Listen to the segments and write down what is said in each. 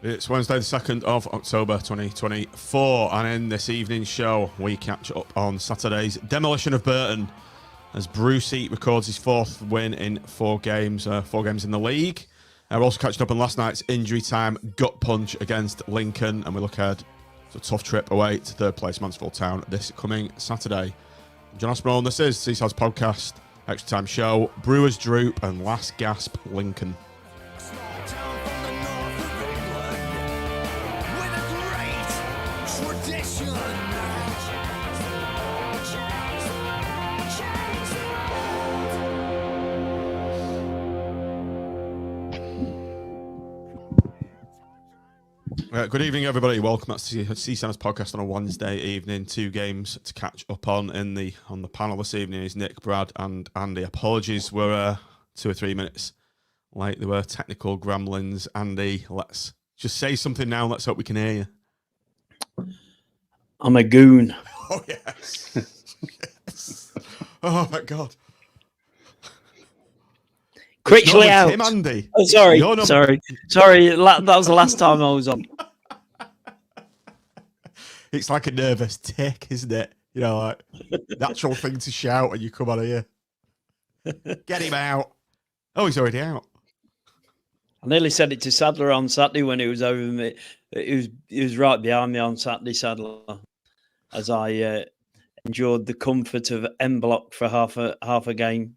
It's Wednesday, the 2nd of October 2024, and in this evening's show, we catch up on Saturday's demolition of Burton as Brucie records his fourth win in four games in the league. We're also catching up on last night's injury time gut punch against Lincoln, and we look ahead to a tough trip away to third place Mansfield Town this coming Saturday. I'm John Osborne, and this is Seaside's podcast, Extra Time Show, Brewers, Droop, and last gasp, Lincoln. Good evening, everybody. Welcome to Seaside's podcast on a Wednesday evening. Two games to catch up on the panel this evening is Nick, Brad, and Andy. Apologies, we're 2 or 3 minutes late. There were technical gremlins. Andy, let's just say something now. Let's hope we can hear you. I'm a goon. Oh yes. Yes. Oh my God. Critch out. Him, Andy. Oh, sorry. Sorry. That was the last time I was on. It's like a nervous tick, isn't it? You know, like natural thing to shout when you come out of here. Get him out. Oh, he's already out. I nearly said it to Sadler on Saturday when he was over me. He was right behind me on Saturday, Sadler, as I enjoyed the comfort of M Block for half a game.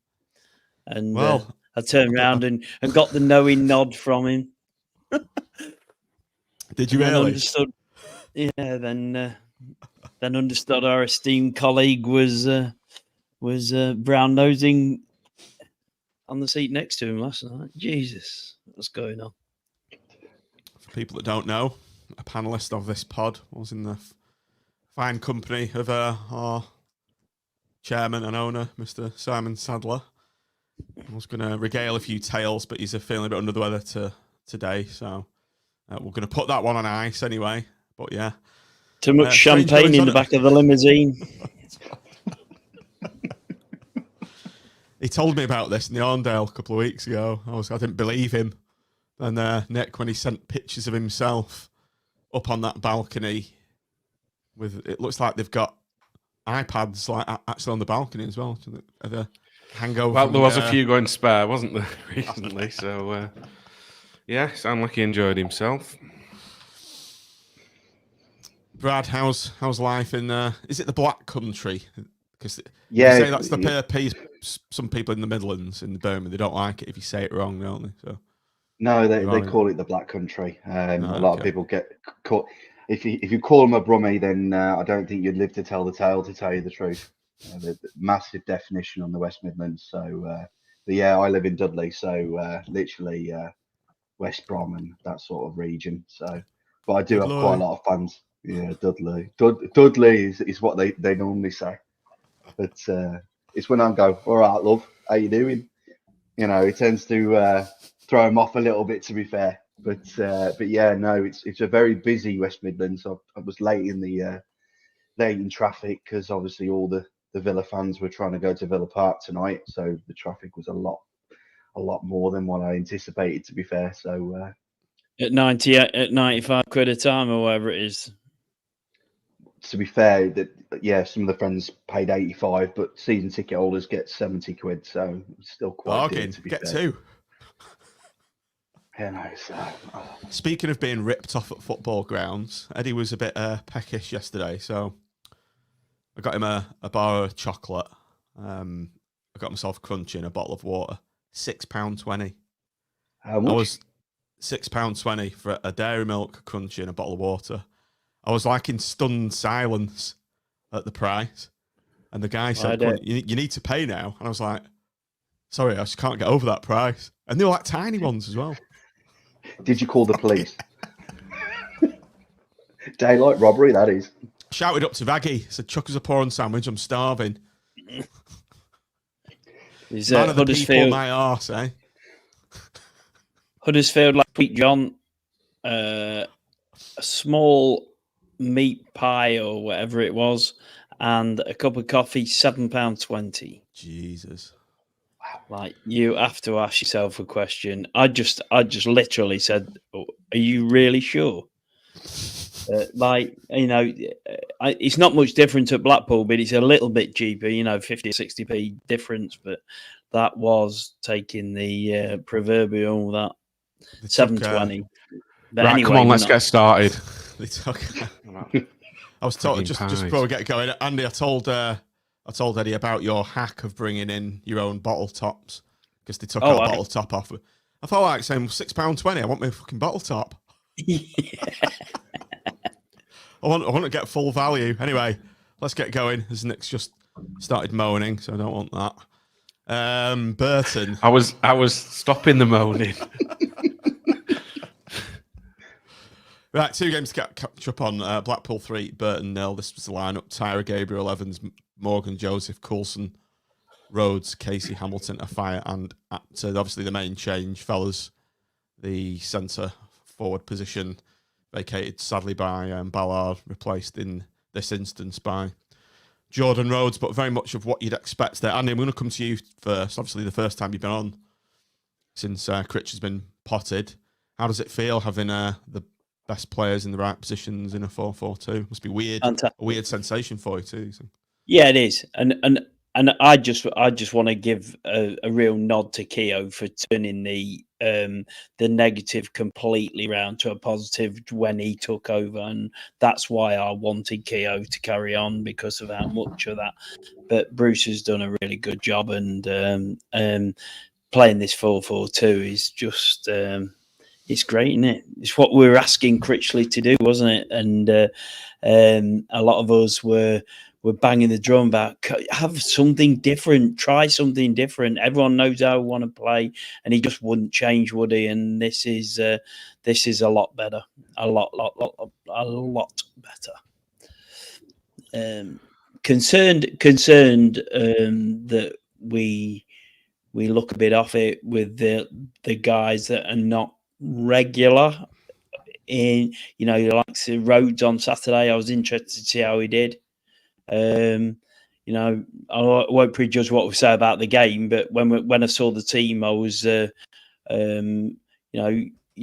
And I turned around and got the knowing nod from him. Did you really? Understood, then understood our esteemed colleague was brown nosing on the seat next to him last night. Jesus, what's going on? For people that don't know, a panelist of this pod was in the fine company of our chairman and owner, Mr. Simon Sadler. I was going to regale a few tales, but he's feeling a bit under the weather today, so we're going to put that one on ice anyway. But yeah, too much champagne in the back of the limousine. He told me about this in the Arndale a couple of weeks ago. I didn't believe him. And Nick, when he sent pictures of himself up on that balcony, it looks like they've got iPads like actually on the balcony as well. The hangover. Well, there was a few going spare, wasn't there, recently? So, sound like he enjoyed himself. Brad, how's life in? Is it the Black Country? Because you say that's the piece. Some people in the Midlands, in Birmingham, they don't like it if you say it wrong, don't they? So no, they call it the Black Country. A lot of people get caught. If you call them a Brummie, then I don't think you'd live to tell the tale. To tell you the truth. The massive definition on the West Midlands. So, I live in Dudley, so literally West Brom and that sort of region. So, but I do have quite a lot of fans. Yeah, Dudley. Dudley is what they normally say. But it's when I go, all right, love, how you doing? You know, it tends to throw him off a little bit, to be fair. But it's a very busy West Midlands. So I was late in traffic because obviously all the Villa fans were trying to go to Villa Park tonight, so the traffic was a lot more than what I anticipated, to be fair. So at 95 quid a time or whatever it is. To be fair, some of the friends paid 85, but season ticket holders get 70 quid, so it's still quite bargain. Get fair. 2. Yeah, no. So, Speaking of being ripped off at football grounds, Eddie was a bit peckish yesterday, so I got him a bar of chocolate. I got myself a crunchie and a bottle of water. £6.20. How much? I was £6.20 for a dairy milk, a crunchie, and a bottle of water. I was like in stunned silence at the price, and the guy said, "You need to pay now." And I was like, "Sorry, I just can't get over that price." And they were like tiny ones as well. Did you call the police? Daylight robbery, that is. Shouted up to Vaggy, said, "Chuck us a prawn sandwich, I'm starving." Is Man of the people, my arse, eh? Huddersfield, like Pete John, a small meat pie or whatever it was, and a cup of coffee, £7.20. Jesus. Like, you have to ask yourself a question. I just literally said, Are you really sure? It's not much different at Blackpool, but it's a little bit cheaper, 50 or 60p difference. But that was taking the proverbial that 720. Right, anyway, come on, let's get started. They took. I was told just before we get going, Andy. I told Eddie about your hack of bringing in your own bottle tops because they took our bottle top off. I thought like saying £6.20. I want my fucking bottle top. Yeah. I want to get full value. Anyway, let's get going. As Nick's just started moaning, so I don't want that. Burton. I was stopping the moaning. Right, 2 games to catch up on. Blackpool 3, Burton 0. This was the lineup: Tyra, Gabriel, Evans, Morgan, Joseph, Coulson, Rhodes, Casey, Hamilton, Offiiah, and Apter. Obviously, the main change, fellas, the centre forward position vacated sadly by Ballard, replaced in this instance by Jordan Rhodes, but very much of what you'd expect there. Andy, I'm going to come to you first. Obviously, the first time you've been on since Critch has been potted. How does it feel having the best players in the right positions in a 4-4-2? Must be weird, a weird sensation for you too. So. Yeah, it is, and I just want to give a real nod to Keogh for turning the negative completely round to a positive when he took over, and that's why I wanted Keogh to carry on because of how much of that. But Bruce has done a really good job, and playing this 4-4-2 is just. It's great, isn't it? It's what we were asking Critchley to do, wasn't it? And a lot of us were banging the drum about have something different, try something different. Everyone knows how we want to play, and he just wouldn't change, would he? And this is a lot better, a lot better. Concerned that we look a bit off it with the guys that are not regular in, like Rhodes on Saturday. I was interested to see how he did. I won't prejudge what we say about the game, but when I saw the team, I was, you're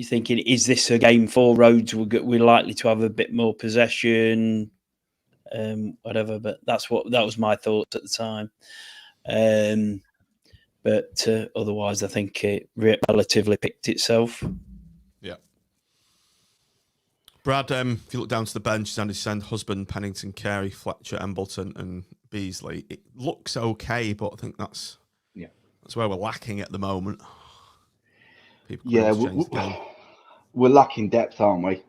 thinking, is this a game for Rhodes? We're likely to have a bit more possession, whatever. But that was my thoughts at the time. But otherwise, I think it relatively picked itself. Yeah. Brad, if you look down to the bench, Andy Send, Husband, Pennington, Carey, Fletcher, Embleton, and Beasley. It looks okay, but I think that's where we're lacking at the moment. We're lacking depth, aren't we?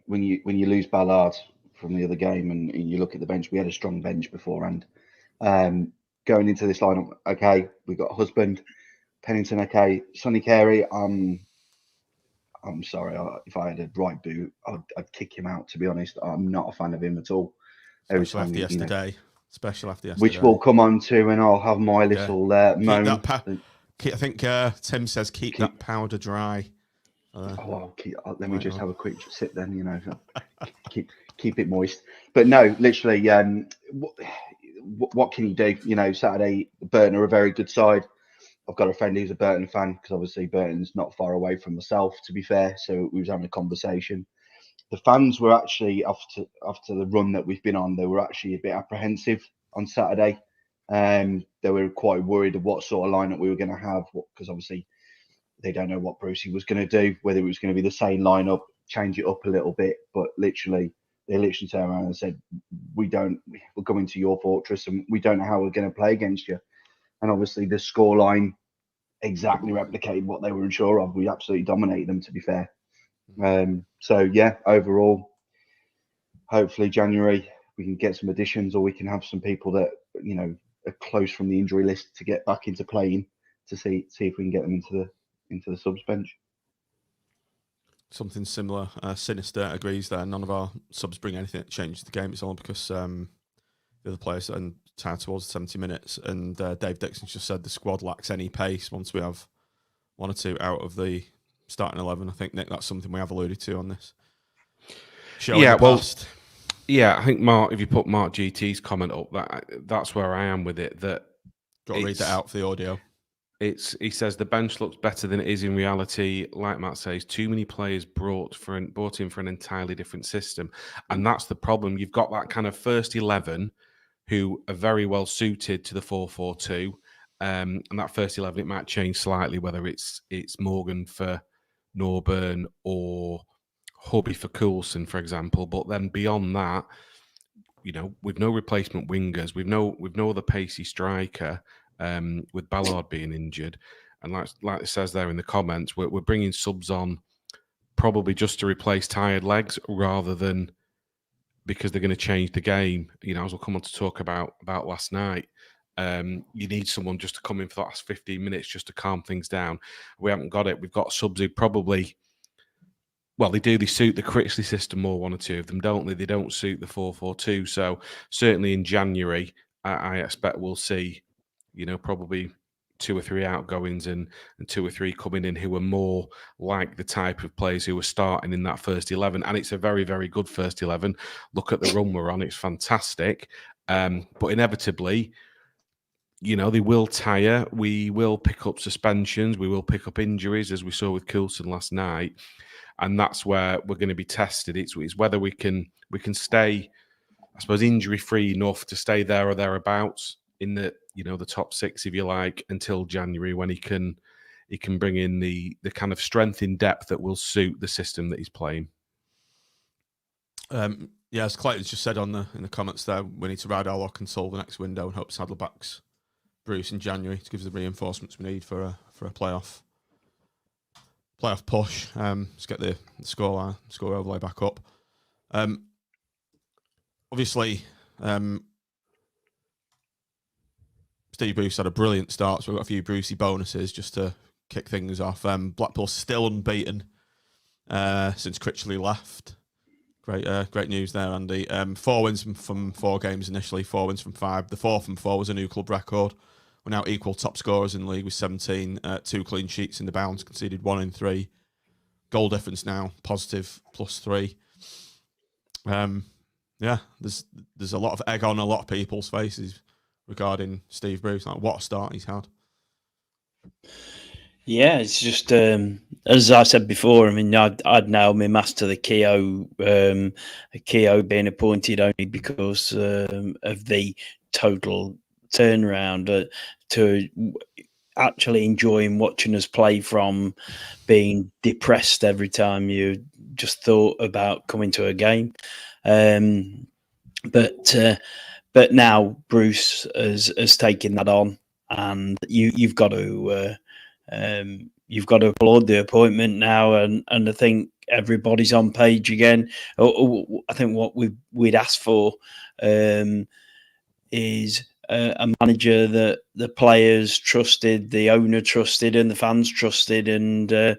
When you lose Ballard from the other game, and you look at the bench, we had a strong bench beforehand. Going into this lineup, okay, we got Husband, Pennington, okay, Sonny Carey. I'm sorry, if I had a right boot, I'd kick him out. To be honest, I'm not a fan of him at all. Special after yesterday, which we'll come on to, and I'll have my little moment. I think Tim says keep that powder dry. Let me just have a quick sip then. keep it moist. But no, literally. What can you do? Saturday, Burton are a very good side. I've got a friend who's a Burton fan because obviously Burton's not far away from myself, to be fair. So we was having a conversation. The fans were actually, after the run that we've been on, they were actually a bit apprehensive on Saturday. They were quite worried of what sort of lineup we were going to have because obviously they don't know what Brucie was going to do, whether it was going to be the same lineup, change it up a little bit, but they literally turned around and said, we're coming to your fortress and we don't know how we're going to play against you. And obviously the scoreline exactly replicated what they were unsure of. We absolutely dominated them, to be fair. Overall, hopefully January we can get some additions, or we can have some people that, are close from the injury list to get back into playing to see if we can get them into the subs bench. Something similar. Sinister agrees there. None of our subs bring anything that changes the game. It's all because the other players are tired towards 70 minutes. And Dave Dixon just said the squad lacks any pace once we have one or two out of the starting 11. I think, Nick, that's something we have alluded to on this show. I think Mark, if you put Mark GT's comment up, that's where I am with it. That got to read that out for the audio. He says the bench looks better than it is in reality. Like Matt says, too many players brought in for an entirely different system, and that's the problem. You've got that kind of first 11 who are very well suited to the 4-4-2, and that first 11 it might change slightly whether it's Morgan for Norburn or Hubby for Coulson, for example. But then beyond that, with no replacement wingers, with no other pacey striker. With Ballard being injured, and like it says there in the comments, we're bringing subs on probably just to replace tired legs rather than because they're going to change the game. As we'll come on to talk about last night, you need someone just to come in for the last 15 minutes just to calm things down. We haven't got it. We've got subs who probably, they suit the Critchley system more, one or two of them, don't they? They don't suit the 4-4-2. So certainly in January, I expect we'll see probably 2 or 3 outgoings and 2 or 3 coming in who are more like the type of players who were starting in that first 11. And it's a very, very good first 11. Look at the run we're on. It's fantastic. But inevitably, they will tire. We will pick up suspensions. We will pick up injuries, as we saw with Coulson last night. And that's where we're going to be tested. It's whether we can stay, I suppose, injury-free enough to stay there or thereabouts in the the top 6, if you like, until January, when he can bring in the kind of strength in depth that will suit the system that he's playing. As Clayton's just said in the comments there, we need to ride our lock and solve the next window and hope Saddleback's Bruce in January to give us the reinforcements we need for a playoff push. Let's get the score overlay back up. Obviously, Steve Bruce had a brilliant start, so we've got a few Brucie bonuses just to kick things off. Blackpool still unbeaten since Critchley left. Great news there, Andy. 4 wins from 4 games initially, 4 wins from 5. The 4 from 4 was a new club record. We're now equal top scorers in the league with 17, 2 clean sheets in the bounds, conceded 1 in 3. Goal difference now positive +3. There's a lot of egg on a lot of people's faces regarding Steve Bruce. Like, what a start he's had. Yeah, it's just as I said before. I mean, I'd nailed my master the Keogh being appointed only because of the total turnaround to actually enjoying watching us play from being depressed every time you just thought about coming to a game. But now Bruce has taken that on, and you've got to applaud the appointment now, and I think everybody's on page again. I think what we'd asked for is a manager that the players trusted, the owner trusted, and the fans trusted, and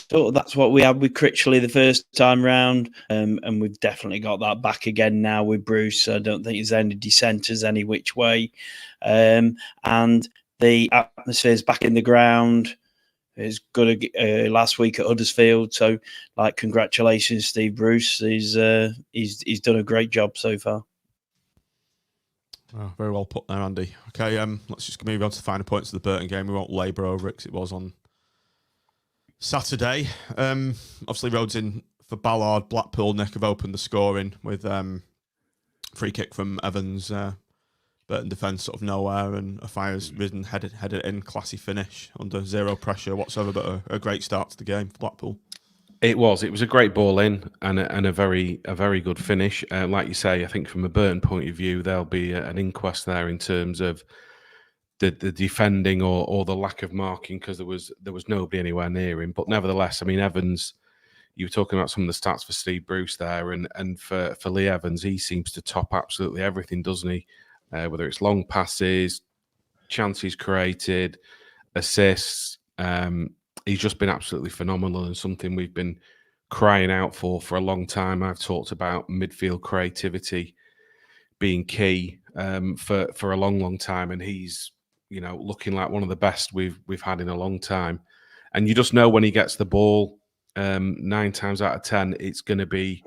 so that's what we had with Critchley the first time round, and we've definitely got that back again now with Bruce. I don't think there's any dissenters any which way, and the atmosphere's back in the ground. It's good last week at Huddersfield, so congratulations, Steve Bruce. He's done a great job so far. Oh, very well put there, Andy. Okay, let's just move on to the final points of the Burton game. We won't labour over it because it was on Saturday. Obviously, Rhodes in for Ballard. Blackpool, Nick have opened the scoring with free kick from Evans. Burton defence sort of nowhere, and Offiiah's ridden, headed in, classy finish under zero pressure whatsoever. But a great start to the game for Blackpool. It was a great ball in and a very good finish. Like you say, I think from a Burton point of view, there'll be an inquest there in terms of the defending or the lack of marking, because there was nobody anywhere near him. But nevertheless, I mean, Evans, you were talking about some of the stats for Steve Bruce there, and for Lee Evans, he seems to top absolutely everything, doesn't he? Whether it's long passes, chances created, assists, he's just been absolutely phenomenal, and something we've been crying out for a long time. I've talked about midfield creativity being key for a long time, and he's looking like one of the best we've had in a long time. And you just know when he gets the ball, 9 times out of 10, it's going to be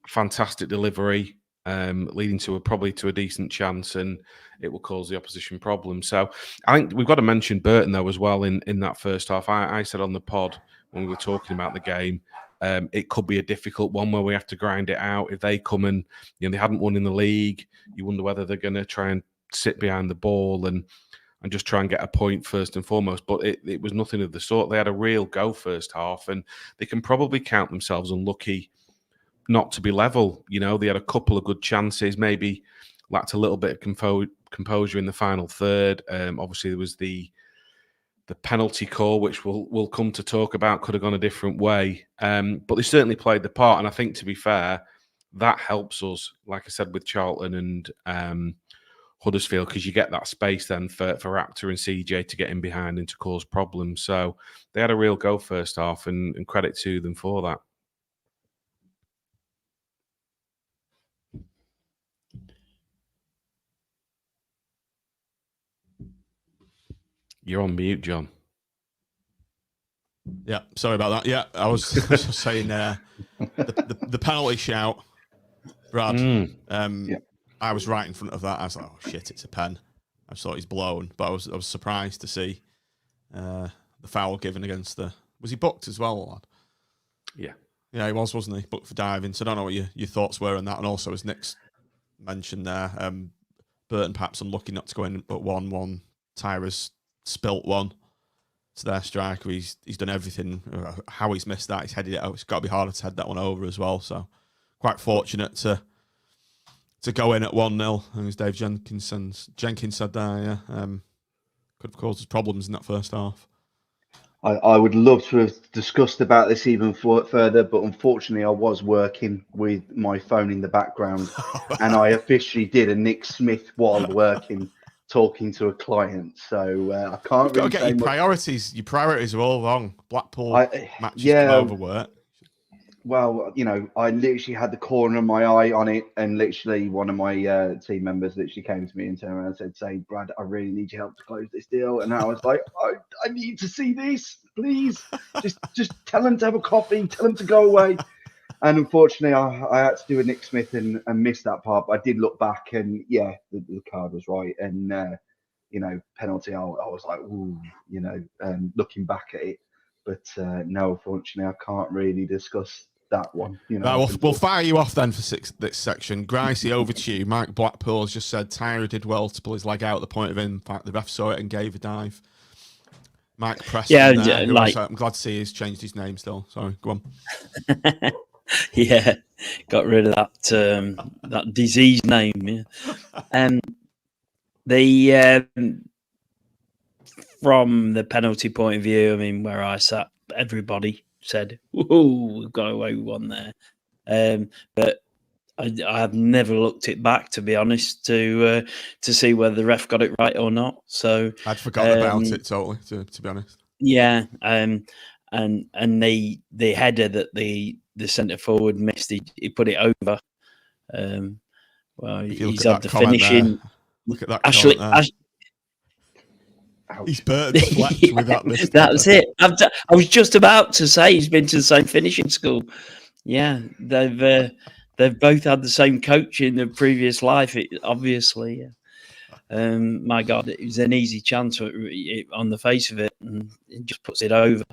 fantastic delivery, leading to probably to a decent chance, and it will cause the opposition problems. So I think we've got to mention Burton though as well in that first half. I said on the pod when we were talking about the game, it could be a difficult one where we have to grind it out. If they come and they hadn't won in the league, you wonder whether they're going to try and sit behind the ball and just try and get a point first and foremost. But it was nothing of the sort. They had a real go first half, and they can probably count themselves unlucky not to be level. They had a couple of good chances, maybe lacked a little bit of composure in the final third. Obviously, there was the penalty call, which we'll come to talk about, could have gone a different way. But they certainly played the part. And I think, to be fair, that helps us, like I said, with Charlton and Huddersfield, because you get that space then for Apter and CJ to get in behind and to cause problems. So they had a real go first half, and credit to them for that. You're on mute, John. Yeah, sorry about that. Yeah, I was just saying the penalty shout, Brad. Yeah. I was right in front of that. I was like, oh shit, it's a pen. I just thought he's blown, but I was surprised to see the foul given against was he booked as well, lad? Yeah, he was, wasn't he? Booked for diving. So I don't know what your thoughts were on that. And also, as Nick's mentioned there, Burton perhaps unlucky not to go in at 1-1. Tyra's spilt one to their striker. He's done everything. How he's missed that, he's headed it out. It's got to be harder to head that one over as well. So quite fortunate to go in at 1-0. And as Dave Jenkins said there, could have caused us problems in that first half. I would love to have discussed about this even further, but unfortunately I was working with my phone in the background and I officially did a Nick Smith while working, talking to a client. So I can't really say your priorities. Your priorities are all wrong. Blackpool matches yeah, come over work. Well, I literally had the corner of my eye on it, and literally one of my team members literally came to me and turned around and said, "Say, Brad, I really need your help to close this deal." And I was like, I need to see this, please. Just tell him to have a coffee, tell him to go away. And unfortunately, I had to do a Nick Smith and miss that part. But I did look back, and yeah, the card was right. And penalty. I was like, ooh, looking back at it. But no, unfortunately, I can't really discuss that one. We'll fire you off then for this section. Gricey, over to you. Mike Blackpool has just said Tyra did well to pull his leg out at the point of impact. The ref saw it and gave a dive. Mike Preston. I'm glad to see he's changed his name still. Sorry, go on. Yeah, got rid of that disease name. Yeah. From the penalty point of view, I mean, where I sat, everybody said, "Whoa, we've got away with one there." But I have never looked it back, to be honest, to see whether the ref got it right or not. So I'd forgotten about it totally, to be honest. Yeah, and the header that the centre forward missed, he put it over. Well, he's had the finishing. Look at that. Ashley. He's Burton's flex with that mistake. That's it. I was just about to say he's been to the same finishing school. Yeah, they've both had the same coach in their previous life. Obviously, yeah. My God, it was an easy chance on the face of it, and it just puts it over.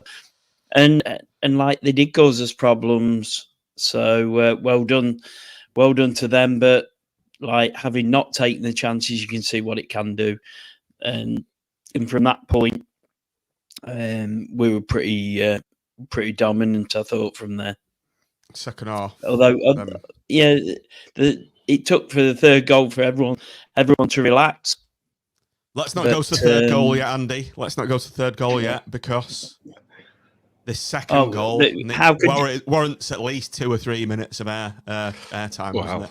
And like they did cause us problems. So well done to them. But like having not taken the chances, you can see what it can do. And from that point, we were pretty dominant, I thought, from there. Second half. Although, it took for the third goal for everyone to relax. Let's not go to the third goal yet, Andy. Let's not go to the third goal yet, because the second goal warrants at least 2 or 3 minutes of airtime, wasn't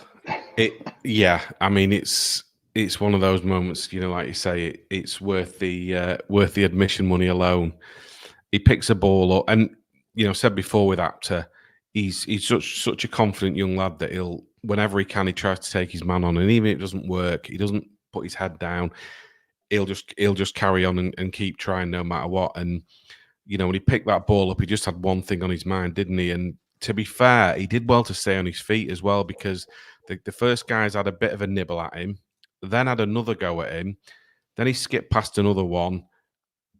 it? I mean, it's one of those moments, like you say, it's worth the admission money alone. He picks a ball up, and said before with Apter, he's such a confident young lad that whenever he can, he tries to take his man on, and even if it doesn't work, he doesn't put his head down. He'll just carry on and keep trying no matter what. And when he picked that ball up, he just had one thing on his mind, didn't he? And to be fair, he did well to stay on his feet as well, because the first guys had a bit of a nibble at him, then had another go at him, then he skipped past another one,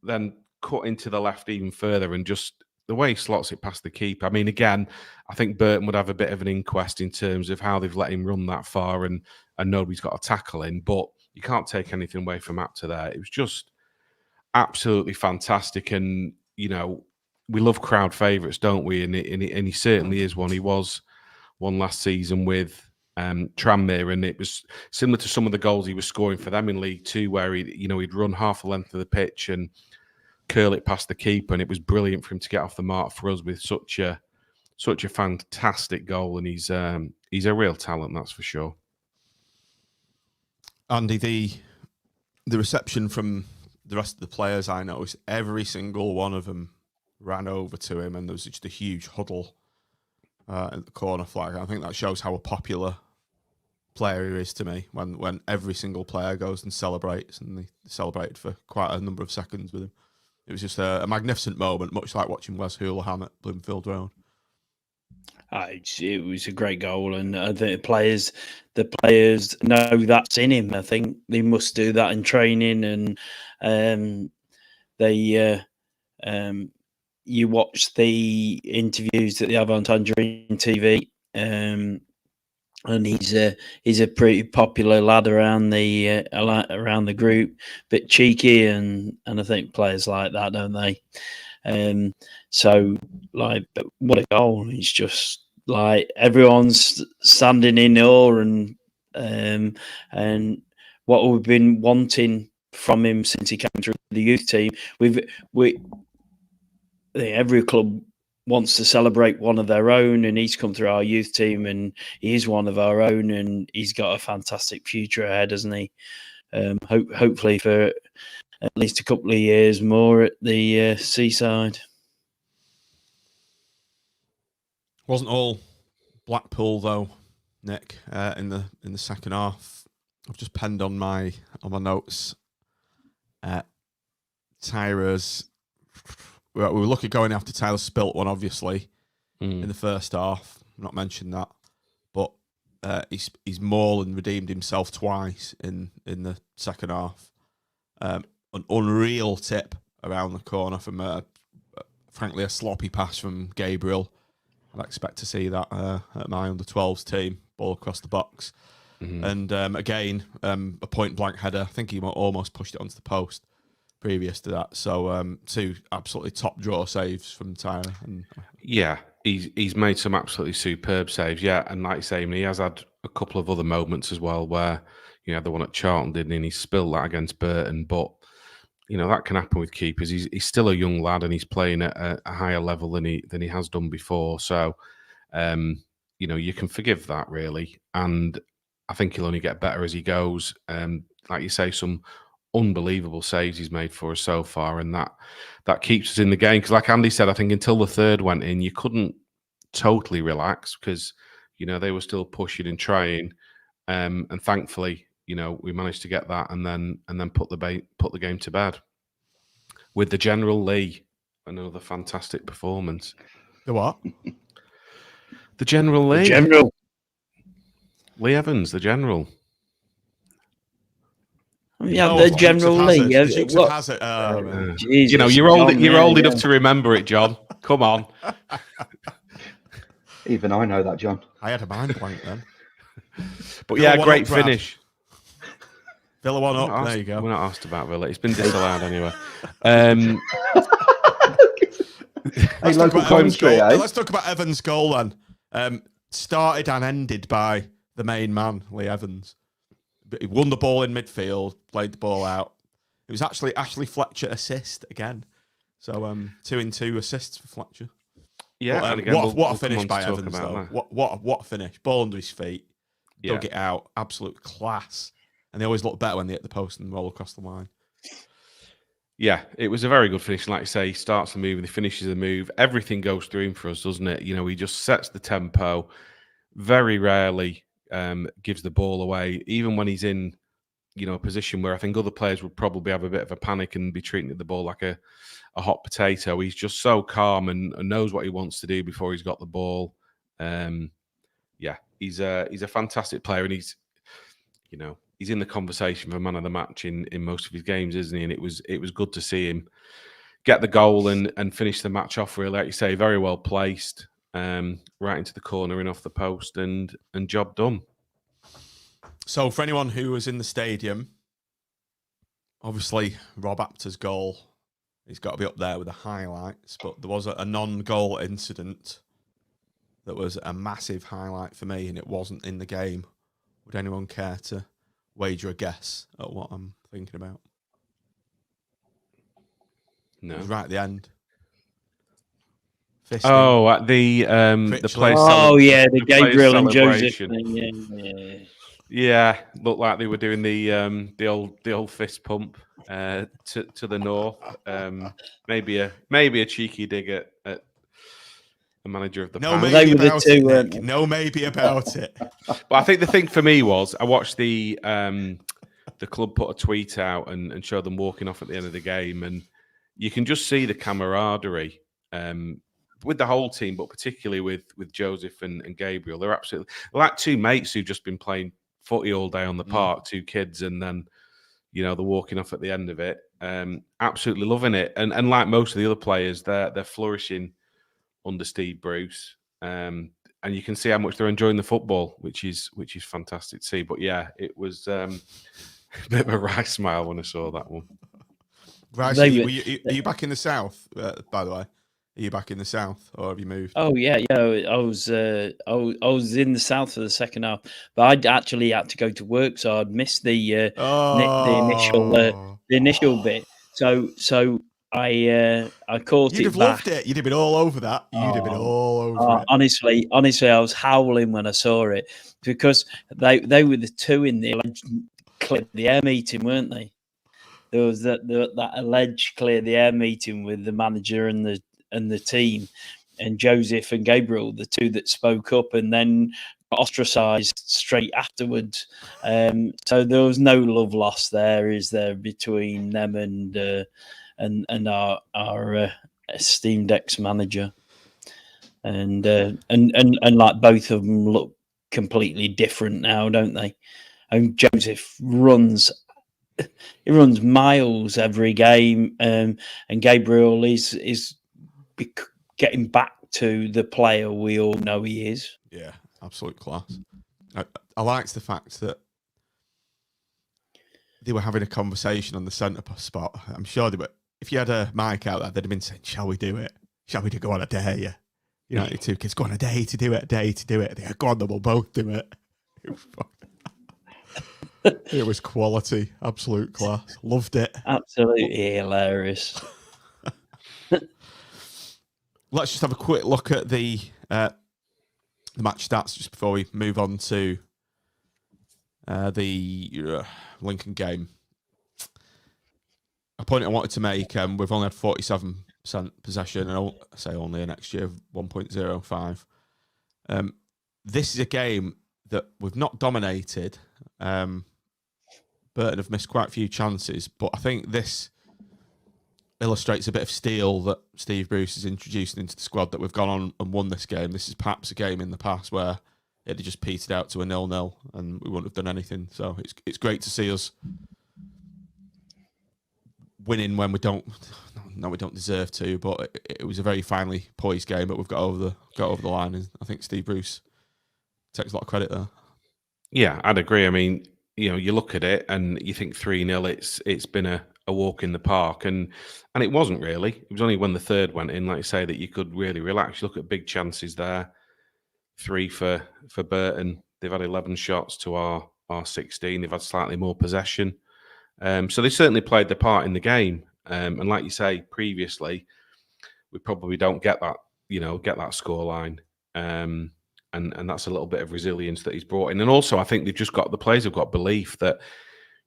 then cut into the left even further, and just the way he slots it past the keeper. I mean, again, I think Burton would have a bit of an inquest in terms of how they've let him run that far and nobody's got a tackle in, but you can't take anything away from Apter there. It was just absolutely fantastic, and we love crowd favourites, don't we? And he certainly is one. He was one last season with Tranmere, and it was similar to some of the goals he was scoring for them in League Two, where he'd run half the length of the pitch and curl it past the keeper, and it was brilliant for him to get off the mark for us with such a fantastic goal. And he's a real talent, that's for sure. Andy, the reception from the rest of the players, I noticed every single one of them ran over to him, and there was just a huge huddle at the corner flag. I think that shows how a popular player he is to me, when every single player goes and celebrates, and they celebrated for quite a number of seconds with him. It was just a magnificent moment, much like watching Wes Hoolahan at Bloomfield Road. It was a great goal, and the players know that's in him. I think they must do that in training, and you watch the interviews that they have on Tangerine TV, and he's a pretty popular lad around the group, bit cheeky, and I think players like that, don't they? So, like, but what a goal! It's just like everyone's standing in awe, and what we've been wanting from him since he came through the youth team. Every club wants to celebrate one of their own, and he's come through our youth team, and he is one of our own, and he's got a fantastic future ahead, hasn't he? Hopefully for at least a couple of years more at the Seaside. Wasn't all Blackpool though, Nick. In the second half, I've just penned on my notes. Tyra's. We were lucky going after Tyler spilt one, obviously, in the first half. I'm not mentioned that, but he's more than redeemed himself twice in the second half. An unreal tip around the corner from frankly a sloppy pass from Gabriel. I'd expect to see that at my under-12s team, ball across the box. Mm-hmm. And again, a point-blank header. I think he almost pushed it onto the post previous to that. So two absolutely top draw saves from Tyler. Yeah, he's made some absolutely superb saves. Yeah, and like you say, he has had a couple of other moments as well where, the one at Charlton, didn't he? And he spilled that against Burton. But, that can happen with keepers. He's still a young lad, and he's playing at a higher level than he has done before. So, you can forgive that, really. And I think he'll only get better as he goes. Like you say, some unbelievable saves he's made for us so far, and that keeps us in the game. Because like Andy said, I think until the third went in, you couldn't totally relax because, they were still pushing and trying. And thankfully, we managed to get that and then put the game to bed with the General Lee. Another fantastic performance. The what? The General Lee. The General. Lee Evans, the General. Yeah, the General Lee. Jesus, you're old enough to remember it, John. Come on. Even I know that, John. I had a mind blank then. But yeah, great finish. Villa 1 up. There you go. We're not asked about Villa. It's been disallowed anyway. Let's talk about Evans' goal then. Started and ended by the main man, Lee Evans. He won the ball in midfield, played the ball out. It was actually Ashley Fletcher assist again. So 2-in-2 assists for Fletcher. Yeah, but, and again, what a finish by Evans though. What a finish. Ball under his feet. Dug it out. Absolute class. And they always look better when they hit the post and roll across the line. Yeah, it was a very good finish. Like you say, he starts the move and he finishes the move. Everything goes through him for us, doesn't it? He just sets the tempo. Very rarely gives the ball away. Even when he's in a position where I think other players would probably have a bit of a panic and be treating the ball like a hot potato. He's just so calm and knows what he wants to do before he's got the ball. He's a fantastic player, and he's in the conversation for man of the match in most of his games, isn't he? And it was good to see him get the goal and finish the match off, really, like you say, very well placed, right into the corner and off the post, and job done. So for anyone who was in the stadium, obviously Rob Apter's goal, he's got to be up there with the highlights, but there was a non-goal incident that was a massive highlight for me, and it wasn't in the game. Would anyone care to wager a guess at what I'm thinking about? No. It was right at the end. At the place. Oh yeah, the Gabriel and Joseph thing. Yeah, looked like they were doing the old fist pump to the north. Maybe a cheeky dig at the manager of the. No, maybe about it, Nick. No, maybe about it. But I think the thing for me was I watched the club put a tweet out and showed them walking off at the end of the game, and you can just see the camaraderie with the whole team, but particularly with Joseph and Gabriel. They're like two mates who've just been playing footy all day on the park, two kids, and then they're walking off at the end of it. Absolutely loving it, and like most of the other players, they're flourishing under Steve Bruce, and you can see how much they're enjoying the football, which is fantastic to see. But yeah, it was a bit of a wry smile when I saw that one. Right, are you back in the south? By the way, are you back in the south, or have you moved? Oh yeah. I was in the south for the second half, but I'd actually had to go to work, so I'd missed the initial bit. So I caught You'd it have back. loved it. You'd have been all over that. You'd have been all over it. Honestly, I was howling when I saw it, because they were the two in the clear the air meeting, weren't they? There was that alleged clear the air meeting with the manager and the team, and Joseph and Gabriel, the two that spoke up and then ostracised straight afterwards. So there was no love lost there, is there, between them and our esteemed ex-manager, and like both of them look completely different now, don't they? And Joseph runs miles every game, and Gabriel is getting back to the player we all know he is. Yeah, absolute class. I liked the fact that they were having a conversation on the centre spot. I'm sure they were. If you had a mic out there, they'd have been saying, "Shall we do it? Shall we go on a day?" Yeah, the two kids go on a day to do it. They go on, then we'll both do it. It was quality, absolute class. Loved it. Absolutely hilarious. Let's just have a quick look at the match stats just before we move on to the Lincoln game. A point I wanted to make, we've only had 47% possession, and I'll say only next year 1.05. This is a game that we've not dominated. Burton have missed quite a few chances, but I think this illustrates a bit of steel that Steve Bruce is introducing into the squad, that we've gone on and won this game. This is perhaps a game in the past where it had just petered out to a 0-0 and we wouldn't have done anything. So it's great to see us winning when we don't deserve to, but it was a very finely poised game, but we've got over the line, and I think Steve Bruce takes a lot of credit there. Yeah, I'd agree. I mean, you look at it and you think 3-0, it's been a walk in the park, and it wasn't really. It was only when the third went in, like you say, that you could really relax. You look at big chances there. 3 for Burton. They've had 11 shots to our 16. They've had slightly more possession. So they certainly played their part in the game. And like you say, previously, we probably don't get that scoreline. And that's a little bit of resilience that he's brought in. And also, I think the players have got belief that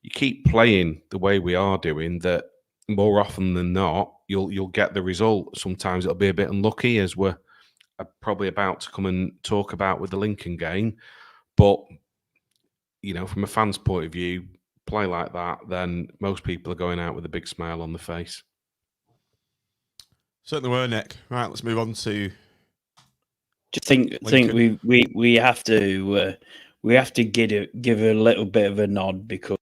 you keep playing the way we are doing, that more often than not, you'll get the result. Sometimes it'll be a bit unlucky, as we're probably about to come and talk about with the Lincoln game. But, from a fan's point of view, play like that, then most people are going out with a big smile on the face. Certainly were, Nick. Right, let's move on to. Do you think we have to give a little bit of a nod because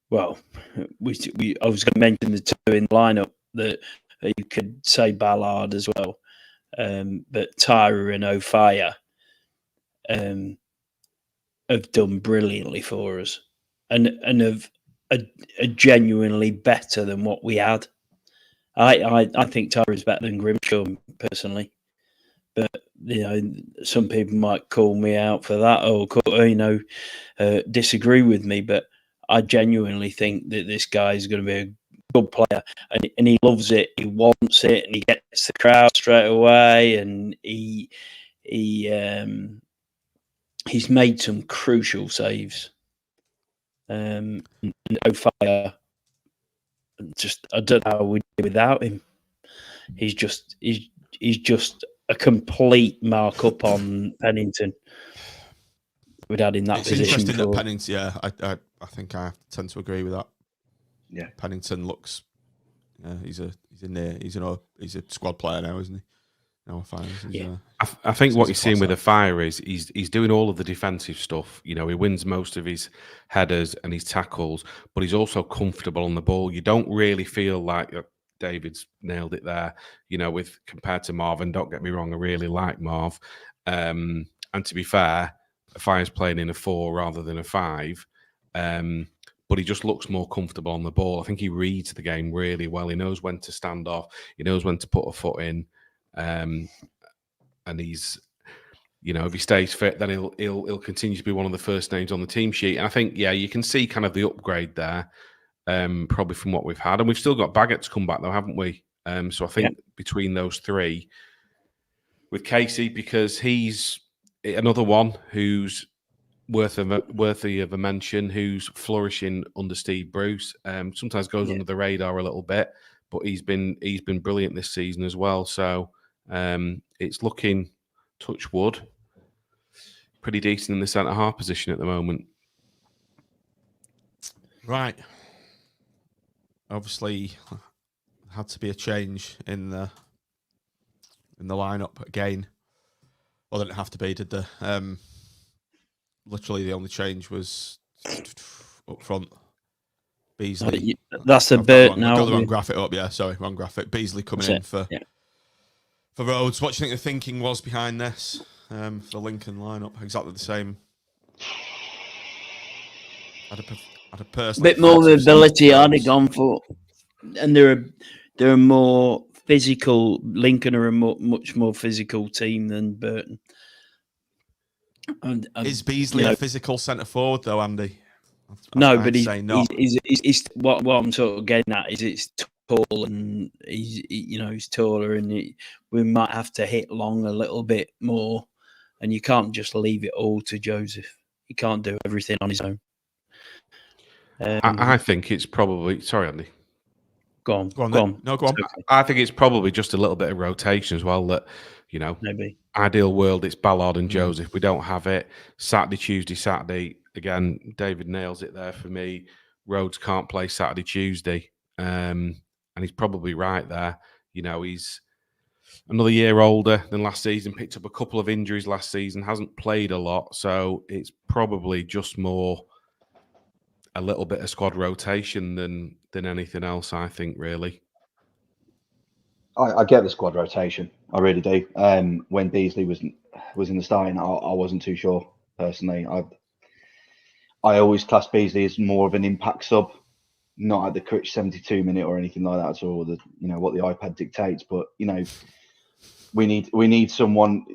well, I was going to mention the two in the lineup that you could say Ballard as well, but Tyra and Offiiah have done brilliantly for us, and are genuinely better than what we had. I think Tyra is better than Grimshaw personally, but some people might call me out for that or disagree with me, but I genuinely think that this guy is going to be a good player, and he loves it, he wants it, and he gets the crowd straight away, and he's made some crucial saves. And Offiiah, I don't know how we do without him. He's just a complete markup on Pennington. We'd had in that it's position. Interesting that Pennington. Yeah, I think I tend to agree with that. Yeah, Pennington looks. He's a squad player now, isn't he? No, fine. I think what you're seeing with Offiiah is he's doing all of the defensive stuff. He wins most of his headers and his tackles, but he's also comfortable on the ball. You don't really feel like David's nailed it there. With compared to Marv, and don't get me wrong, I really like Marv. And to be fair, Offiiah's playing in a 4 rather than a 5. But he just looks more comfortable on the ball. I think he reads the game really well. He knows when to stand off. He knows when to put a foot in. And he's, if he stays fit, then he'll continue to be one of the first names on the team sheet. And I think, you can see kind of the upgrade there, probably from what we've had. And we've still got Baggett to come back, though, haven't we? So I think between those three, with Casey, because he's another one who's worthy of a mention, who's flourishing under Steve Bruce. Sometimes goes under the radar a little bit, but he's been brilliant this season as well. So it's looking, touch wood, pretty decent in the centre half position at the moment. Right. Obviously, had to be a change in the lineup again. Well, didn't have to be, did there? Literally, the only change was up front. Beasley. That's a bit now. I've got the wrong graphic up. Yeah, sorry, wrong graphic. Beasley coming in for Rhodes. What do you think the thinking was behind this for the Lincoln lineup? Exactly the same. I'd have personally. Bit more mobility. I'd have gone for, and they're a more physical. Lincoln are a much more physical team than Burton. And is Beasley a physical centre forward though, Andy? No, but he's what I'm sort of getting at is it's tall, and he's taller, and we might have to hit long a little bit more, and you can't just leave it all to Joseph. He can't do everything on his own. I think it's probably Andy. Go on. No, go on. Okay. I think it's probably just a little bit of rotation as well. That maybe ideal world, it's Ballard and Joseph. We don't have it. Saturday, Tuesday, Saturday. Again, David nails it there for me. Rhodes can't play Saturday, Tuesday. And he's probably right there. He's another year older than last season, picked up a couple of injuries last season, hasn't played a lot. So it's probably just more a little bit of squad rotation than anything else, I think, really. I get the squad rotation. I really do. When Beasley was in the starting, I wasn't too sure, personally. I always class Beasley as more of an impact sub, not at the Critch 72 minute or anything like that, or what the iPad dictates. But we need someone.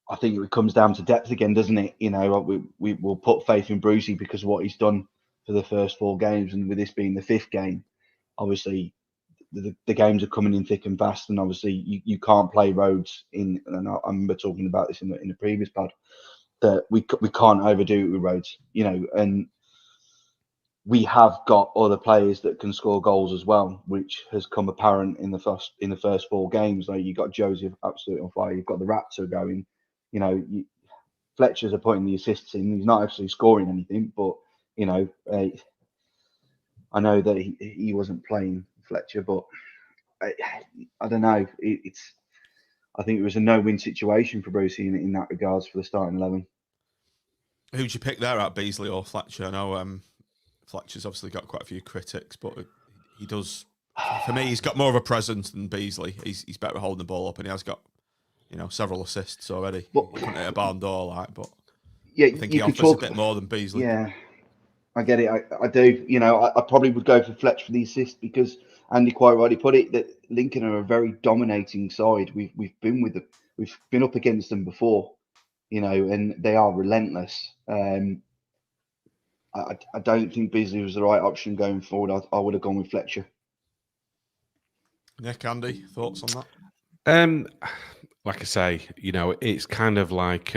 I think it comes down to depth again, doesn't it? We will put faith in Brucie because of what he's done for the first 4 games, and with this being the 5th game, obviously the games are coming in thick and fast, and obviously you can't play Rhodes in. And I remember talking about this in the previous pod, that we can't overdo it with Rhodes, and we have got other players that can score goals as well, which has come apparent in the first 4 games. Like, you got Joseph absolutely on fire, you've got the Raptor going, Fletcher's appointing the assists in. He's not actually scoring anything, but I know that he wasn't playing Fletcher, but I don't know. I think it was a no-win situation for Brucie in that regards for the starting 11. Who'd you pick there at, Beasley or Fletcher? I know Fletcher's obviously got quite a few critics, but he does. For me, he's got more of a presence than Beasley. He's better at holding the ball up, and he has got several assists already. He couldn't hit a barn door, but yeah, I think he offers a bit more than Beasley. Yeah, I get it. I do. I probably would go for Fletch for the assist because Andy quite rightly put it that Lincoln are a very dominating side. We've been up against them before, and they are relentless. I don't think Beasley was the right option going forward. I would have gone with Fletcher. Nick, Andy, thoughts on that? Like I say, it's kind of like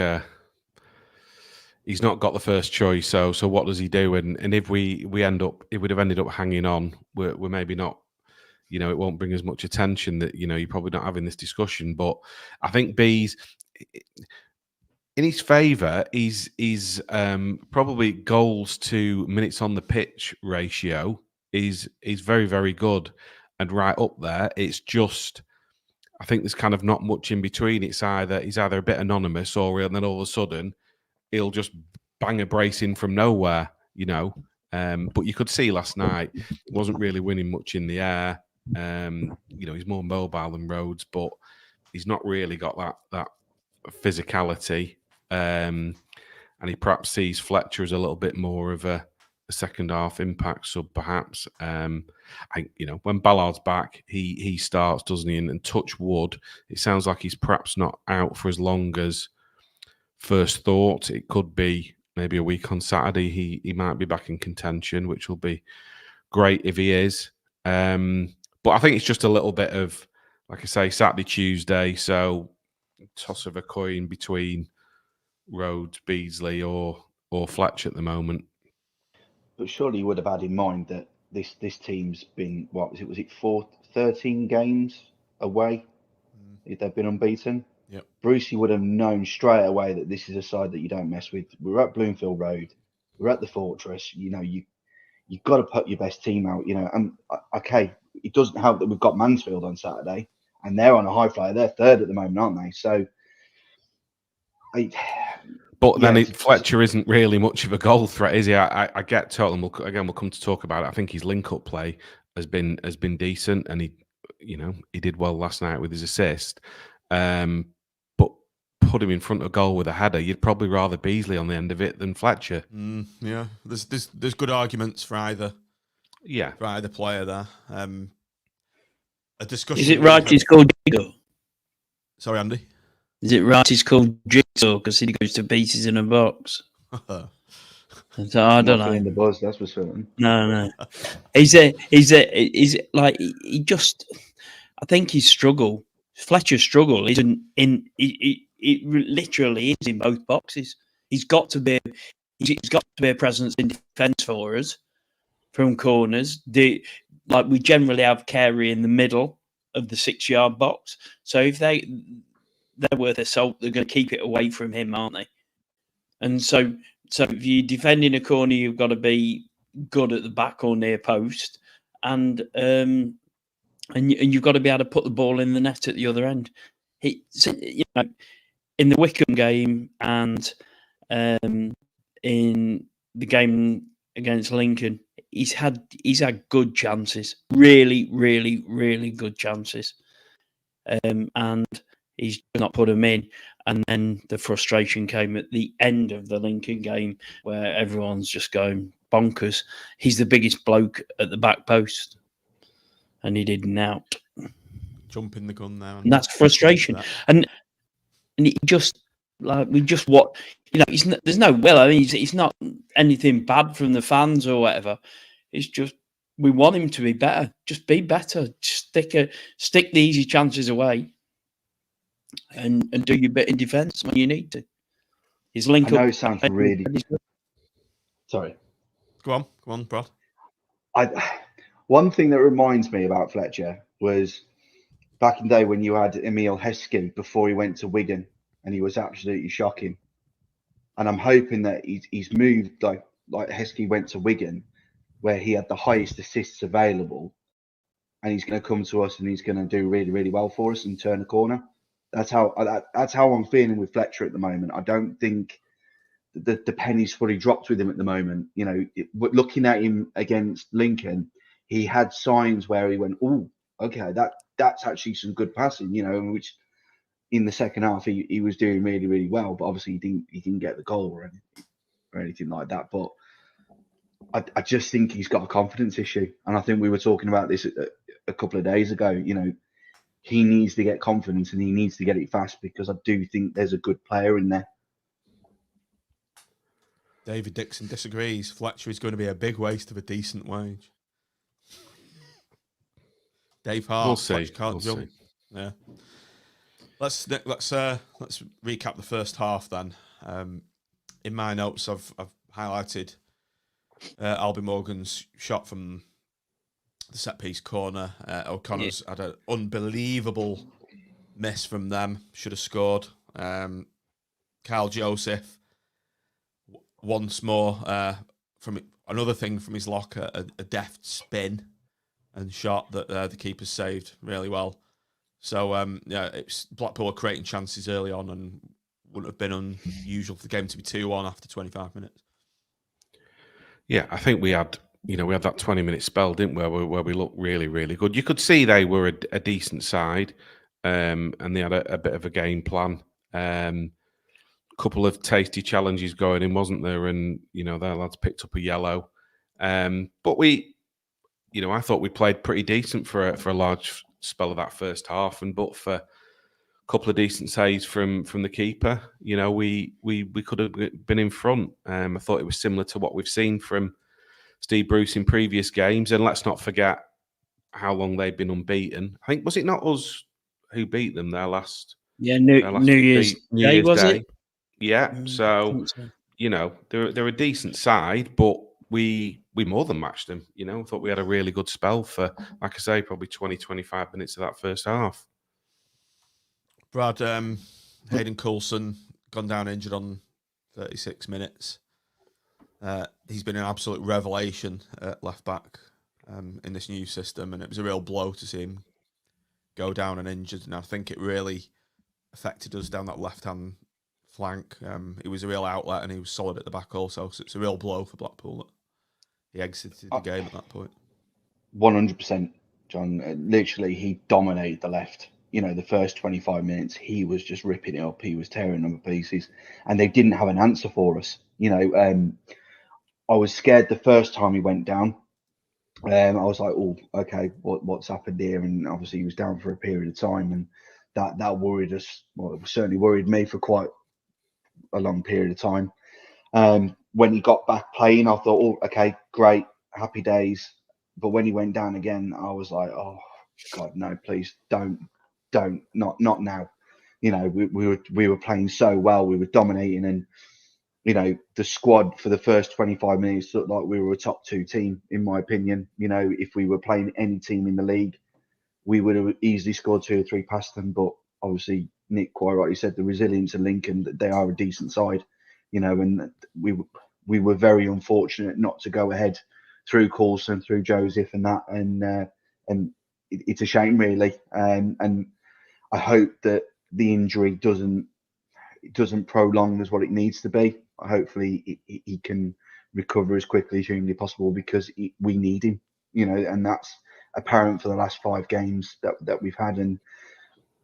he's not got the first choice. So what does he do? And if we would have ended up hanging on, we're maybe not. It won't bring as much attention that you're probably not having this discussion. But I think B's in his favour is probably goals to minutes on the pitch ratio is very, very good and right up there. It's just, I think there's kind of not much in between. He's either a bit anonymous or then all of a sudden he'll just bang a brace in from nowhere, But you could see last night he wasn't really winning much in the air. He's more mobile than Rhodes, but he's not really got that physicality. And he perhaps sees Fletcher as a little bit more of a second half impact sub, perhaps. When Ballard's back, he starts, doesn't he? And touch wood, it sounds like he's perhaps not out for as long as first thought. It could be maybe a week on Saturday. He might be back in contention, which will be great if he is. But I think it's just a little bit of, like I say, Saturday, Tuesday. So toss of a coin between Rhodes, Beasley, or Fletcher at the moment. But surely you would have had in mind that this team's been, what was it 13 games away? They've been unbeaten. Yep. Brucie would have known straight away that this is a side that you don't mess with. We're at Bloomfield Road. We're at the Fortress. You've got to put your best team out. And okay, it doesn't help that we've got Mansfield on Saturday, and they're on a high flyer. They're third at the moment, aren't they? So, Fletcher isn't really much of a goal threat, is he? I get Tottenham. We'll come to talk about it. I think his link-up play has been decent, and he did well last night with his assist. But put him in front of goal with a header, you'd probably rather Beasley on the end of it than Fletcher. Yeah, there's good arguments for either. Yeah, for either player there. A discussion. Is it right? He's called Jigsaw. Sorry, Andy. Is it right? He's called Jigsaw because he goes to pieces in a box. So I don't know. In the buzz, that's for certain. No. He's like he just. I think his struggle, Fletcher's struggle, isn't in. It literally is in both boxes. He's got to be a presence in defence for us from corners. We generally have Carey in the middle of the 6-yard box. So if they're worth a salt, they're going to keep it away from him, aren't they? And so if you're defending a corner, you've got to be good at the back or near post, and you've got to be able to put the ball in the net at the other end. In the Wickham game and in the game against Lincoln, he's had good chances, really, really, really good chances, and he's not put them in. And then the frustration came at the end of the Lincoln game where everyone's just going bonkers. He's the biggest bloke at the back post, and he didn't out. Jumping the gun there. And that's frustration. And he just, there's no, it's not anything bad from the fans or whatever. It's just, we want him to be better. Just be better. Just stick the easy chances away. And do your bit in defence when you need to. His link I know it sounds really. Sorry. Go on, Brad. One thing that reminds me about Fletcher was back in the day when you had Emil Heskey before he went to Wigan, and he was absolutely shocking. And I'm hoping that he's moved like Heskey went to Wigan, where he had the highest assists available, and he's going to come to us and he's going to do really, really well for us and turn the corner. That's how I'm feeling with Fletcher at the moment. I don't think the penny's fully dropped with him at the moment. You know, looking at him against Lincoln, he had signs where he went, "Oh, okay, that's actually some good passing," you know, which in the second half he was doing really, really well. But obviously he didn't get the goal or anything like that. But I just think he's got a confidence issue, and I think we were talking about this a couple of days ago. You know, he needs to get confidence and he needs to get it fast, because I do think there's a good player in there. David Dixon disagrees. Fletcher is going to be a big waste of a decent wage. Dave Hart, we'll see. Fletcher can't jump. See. Yeah. Let's recap the first half then. In my notes, I've highlighted Albie Morgan's shot from the set piece corner. O'Connor's had an unbelievable miss from them. Should have scored. Kyle Joseph once more from another thing from his locker, a deft spin and shot that the keeper saved really well. So it's Blackpool are creating chances early on, and wouldn't have been unusual for the game to be 2-1 after 25 minutes. Yeah, I think we had that 20-minute spell, didn't we, where we looked really, really good. You could see they were a decent side, and they had a bit of a game plan. Couple of tasty challenges going in, wasn't there? And their lads picked up a yellow. But I thought we played pretty decent for a large spell of that first half, but for a couple of decent saves from the keeper, we could have been in front. I thought it was similar to what we've seen from Steve Bruce in previous games, and let's not forget how long they've been unbeaten. I think, was it not us who beat them their last? Yeah, New Year's Day, was it? Yeah, so they're a decent side, but we more than matched them. I thought we had a really good spell for, like I say, probably 20-25 minutes of that first half. Brad, Hayden Coulson gone down injured on 36 minutes. He's been an absolute revelation at left back in this new system, and it was a real blow to see him go down and injured. And I think it really affected us down that left-hand flank. He was a real outlet, and he was solid at the back also. So it's a real blow for Blackpool that he exited the game at that point. 100%, John. Literally, he dominated the left. The first 25 minutes, he was just ripping it up. He was tearing them to pieces, and they didn't have an answer for us. I was scared the first time he went down. I was like, oh, okay, what's happened here? And obviously he was down for a period of time, and that worried us. Well, it certainly worried me for quite a long period of time. When he got back playing, I thought, oh, okay, great, happy days. But when he went down again, I was like, oh God, no, please don't, not now. We were playing so well, we were dominating, and the squad for the first 25 minutes looked like we were a top 2 team, in my opinion. If we were playing any team in the league, we would have easily scored 2 or 3 past them. But obviously, Nick quite rightly said the resilience of Lincoln, that they are a decent side, and we were very unfortunate not to go ahead through Coulson, through Joseph, and that, and it's a shame, really. And I hope that the injury doesn't prolong as what it needs to be. Hopefully he can recover as quickly as humanly possible, because we need him, and that's apparent for the last 5 games that we've had. And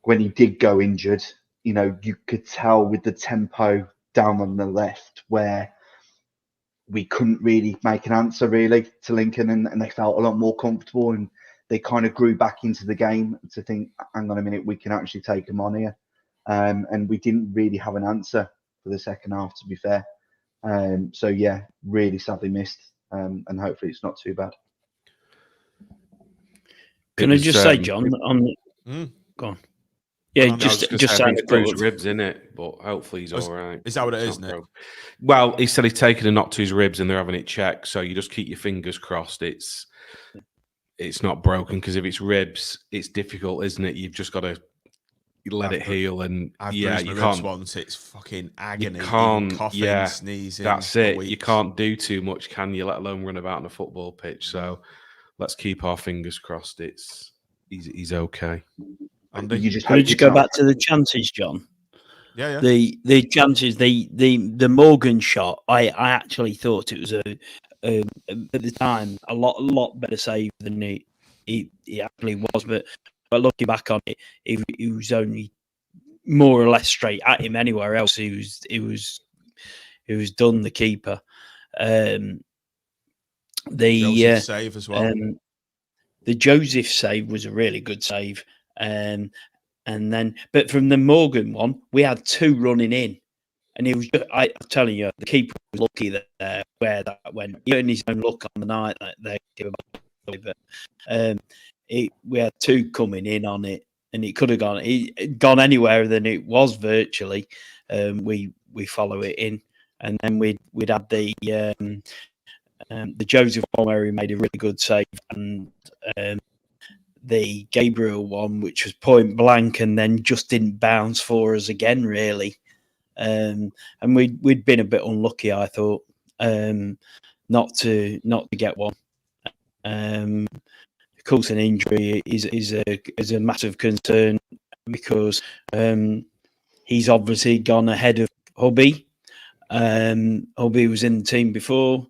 when he did go injured, you could tell with the tempo down on the left where we couldn't really make an answer really to Lincoln, and they felt a lot more comfortable, and they kind of grew back into the game to think, hang on a minute, we can actually take them on here. And we didn't really have an answer for the second half, to be fair. So yeah, really sadly missed, and hopefully it's not too bad. Can I just say, John, go on. Yeah, just saying, through his ribs, in it, but hopefully he's all right. Is that what it is, Nick? Well, he said he's taken a knock to his ribs and they're having it checked. So you just keep your fingers crossed. It's not broken, because if it's ribs, it's difficult, isn't it? You've just got to let it heal, and I've you bruised my ribs can't. once. It's fucking agony. You can't, coughing, sneezing. That's it. You can't do too much, can you? Let alone run about on a football pitch. So let's keep our fingers crossed. He's okay. Andy, you just did you go back to the chances, John? Yeah. The chances, the Morgan shot. I actually thought it was at the time a lot better save than he actually was. But looking back on it, he was only more or less straight at him. Anywhere else, he was done. The keeper. Joseph save as well. The Joseph save was a really good save. And then, but from the Morgan one, we had two running in, and it was. I'm telling you, the keeper was lucky that where that went. He earned his own luck on the night that they gave but we had two coming in on it, and it could have gone anywhere than it was virtually. We follow it in, and then we'd had the Joseph one where he made a really good save, and the Gabriel one, which was point blank, and then just didn't bounce for us again, really. And we'd been a bit unlucky, I thought, not to get one. Coulson injury is a massive concern because he's obviously gone ahead of Hubby. Hubby was in the team before.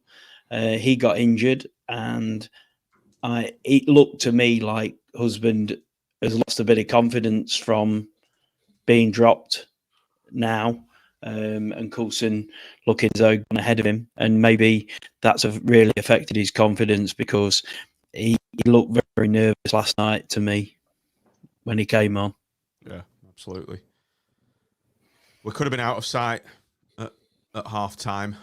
He got injured, and it looked to me like husband has lost a bit of confidence from being dropped now, and Coulson looking as though gone ahead of him, and maybe that's really affected his confidence because he looked very nervous last night to me when he came on. Yeah, absolutely. We could have been out of sight at half time.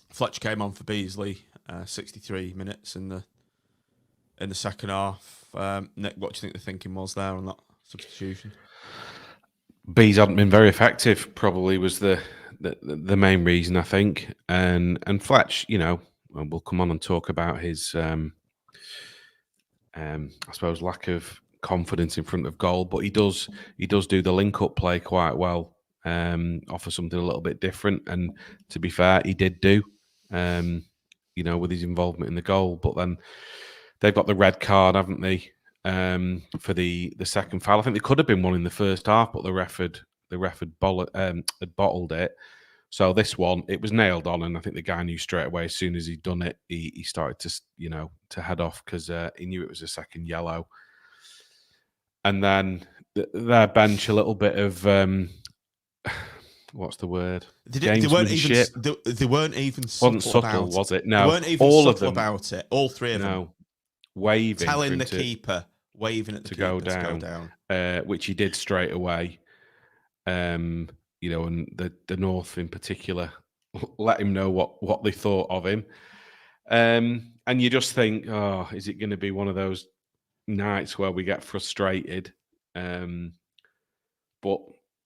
Fletcher came on for Beasley, 63 minutes in the second half. Nick, what do you think the thinking was there on that substitution? Bees hadn't been very effective, probably was the main reason, I think. And Fletch, we'll come on and talk about his, I suppose, lack of confidence in front of goal. But he does do the link-up play quite well, offer something a little bit different. And to be fair, he did do, with his involvement in the goal. But then they've got the red card, haven't they, for the second foul? I think there could have been one in the first half, but the ref had bottled it. So this one, it was nailed on, and I think the guy knew straight away as soon as he'd done it, he started to head off because he knew it was a second yellow. And then their bench, a little bit of what's the word? They weren't even subtle about was it? No, they weren't even all subtle of them about it. All three of them waving, telling the keeper, waving at the keeper to go down, which he did straight away. And the North in particular let him know what they thought of him. And you just think, oh, is it going to be one of those nights where we get frustrated? But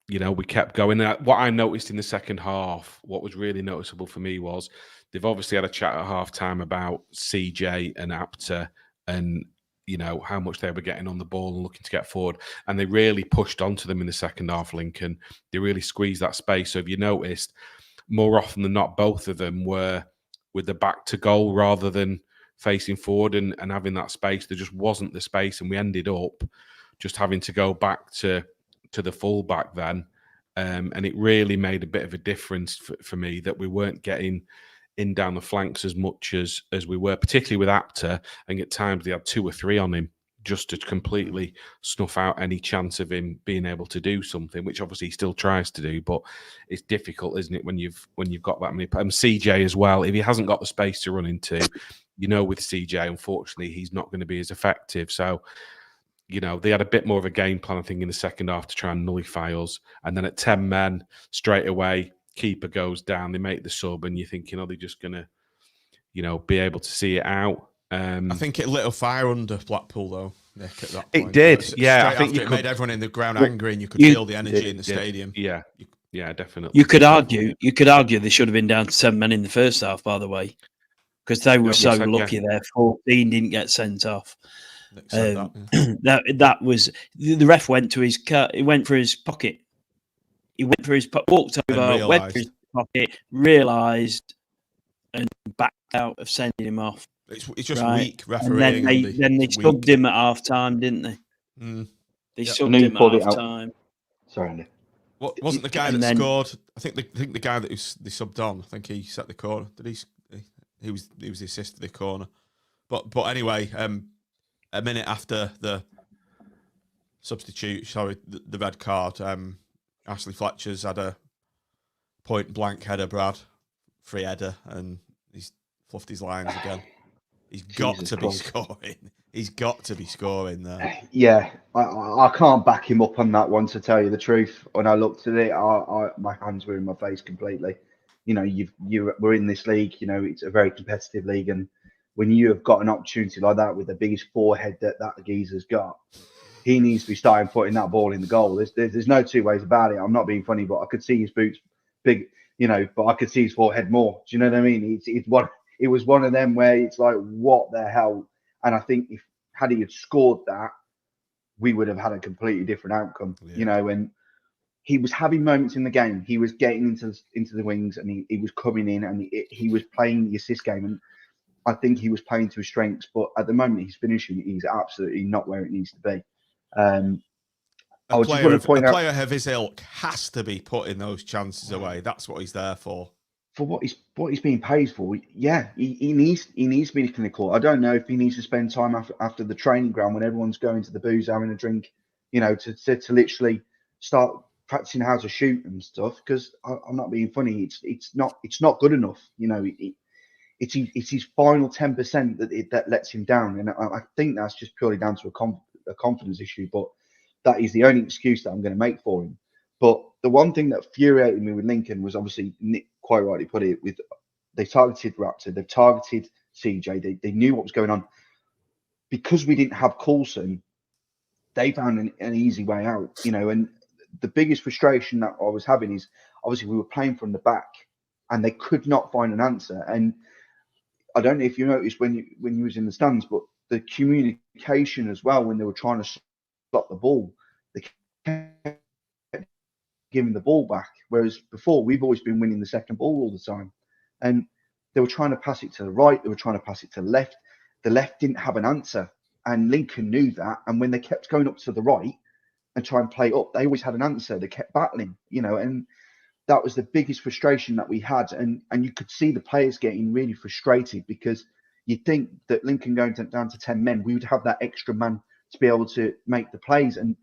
we kept going. What I noticed in the second half, what was really noticeable for me was they've obviously had a chat at half time about CJ and Apter and how much they were getting on the ball and looking to get forward. And they really pushed onto them in the second half, Lincoln. They really squeezed that space. So if you noticed, more often than not, both of them were with the back to goal rather than facing forward and having that space. There just wasn't the space. And we ended up just having to go back to the full back then. And it really made a bit of a difference for me that we weren't getting in down the flanks as much as we were, particularly with Apter. And at times they had 2 or 3 on him just to completely snuff out any chance of him being able to do something, which obviously he still tries to do, but it's difficult, isn't it, when you've got that many. And CJ as well, if he hasn't got the space to run into, with CJ, unfortunately, he's not going to be as effective. So, they had a bit more of a game plan, I think, in the second half to try and nullify us. And then at 10 men, straight away, keeper goes down, they make the sub, and you're thinking, are they just going to, be able to see it out? I think it lit a fire under Blackpool, though, Nick, at that point. It did, yeah. I think it made everyone in the ground angry, and you could feel the energy in the stadium. Yeah, definitely. You could argue they should have been down to 7 men in the first half, by the way, because they were so lucky there. 14 didn't get sent off. That was the ref went to his car. He went for his pocket. He went for his walked over, went for his pocket, realised, and backed out of sending him off. It's just weak refereeing. And then they subbed him at half time, didn't they? They subbed him at half time. Sorry, Andy. What wasn't the guy that scored? I think the guy that they subbed on. I think he set the corner. Did he? He was the assist to the corner. But anyway, a minute after the substitute, the red card, Ashley Fletcher's had a point blank header, Brad, free header, and he's fluffed his lines again. He's got to be scoring. He's got to be scoring there. Yeah, I can't back him up on that one, to tell you the truth. When I looked at it, my hands were in my face completely. You know, we're in this league. You know, it's a very competitive league, and when you have got an opportunity like that with the biggest forehead that geezer's got, he needs to be starting putting that ball in the goal. There's no two ways about it. I'm not being funny, but I could see his boots big, you know, but I could see his forehead more. Do you know what I mean? It was one of them where it's like, what the hell? And I think had he had scored that, we would have had a completely different outcome, you know. And he was having moments in the game. He was getting into the wings, and he was coming in, and he was playing the assist game. And I think he was playing to his strengths. But at the moment, he's finishing. He's absolutely not where it needs to be. A player of his ilk has to be putting those chances away. That's what he's there for. For what he's being paid for, yeah, he needs to be clinical. I don't know if he needs to spend time after the training ground when everyone's going to the booze, having a drink, you know, to literally start practicing how to shoot and stuff. Because I'm not being funny, it's not good enough. You know, it's his final 10% that lets him down, and I think that's just purely down to a confidence issue. But that is the only excuse that I'm going to make for him. But the one thing that infuriated me with Lincoln was, obviously Nick quite rightly put it, they targeted Raptor, they've targeted CJ, they knew what was going on. Because we didn't have Coulson, they found an easy way out, you know. And the biggest frustration that I was having is, obviously we were playing from the back and they could not find an answer. And I don't know if you noticed when you was in the stands, but the communication as well, when they were trying to stop the ball, they kept giving the ball back, whereas before we've always been winning the second ball all the time. And they were trying to pass it to the right, they were trying to pass it to the left didn't have an answer, and Lincoln knew that. And when they kept going up to the right and try and play up, they always had an answer. They kept battling, you know. And that was the biggest frustration that we had. And you could see the players getting really frustrated, because you'd think that Lincoln going down to 10 men, we would have that extra man to be able to make the plays. And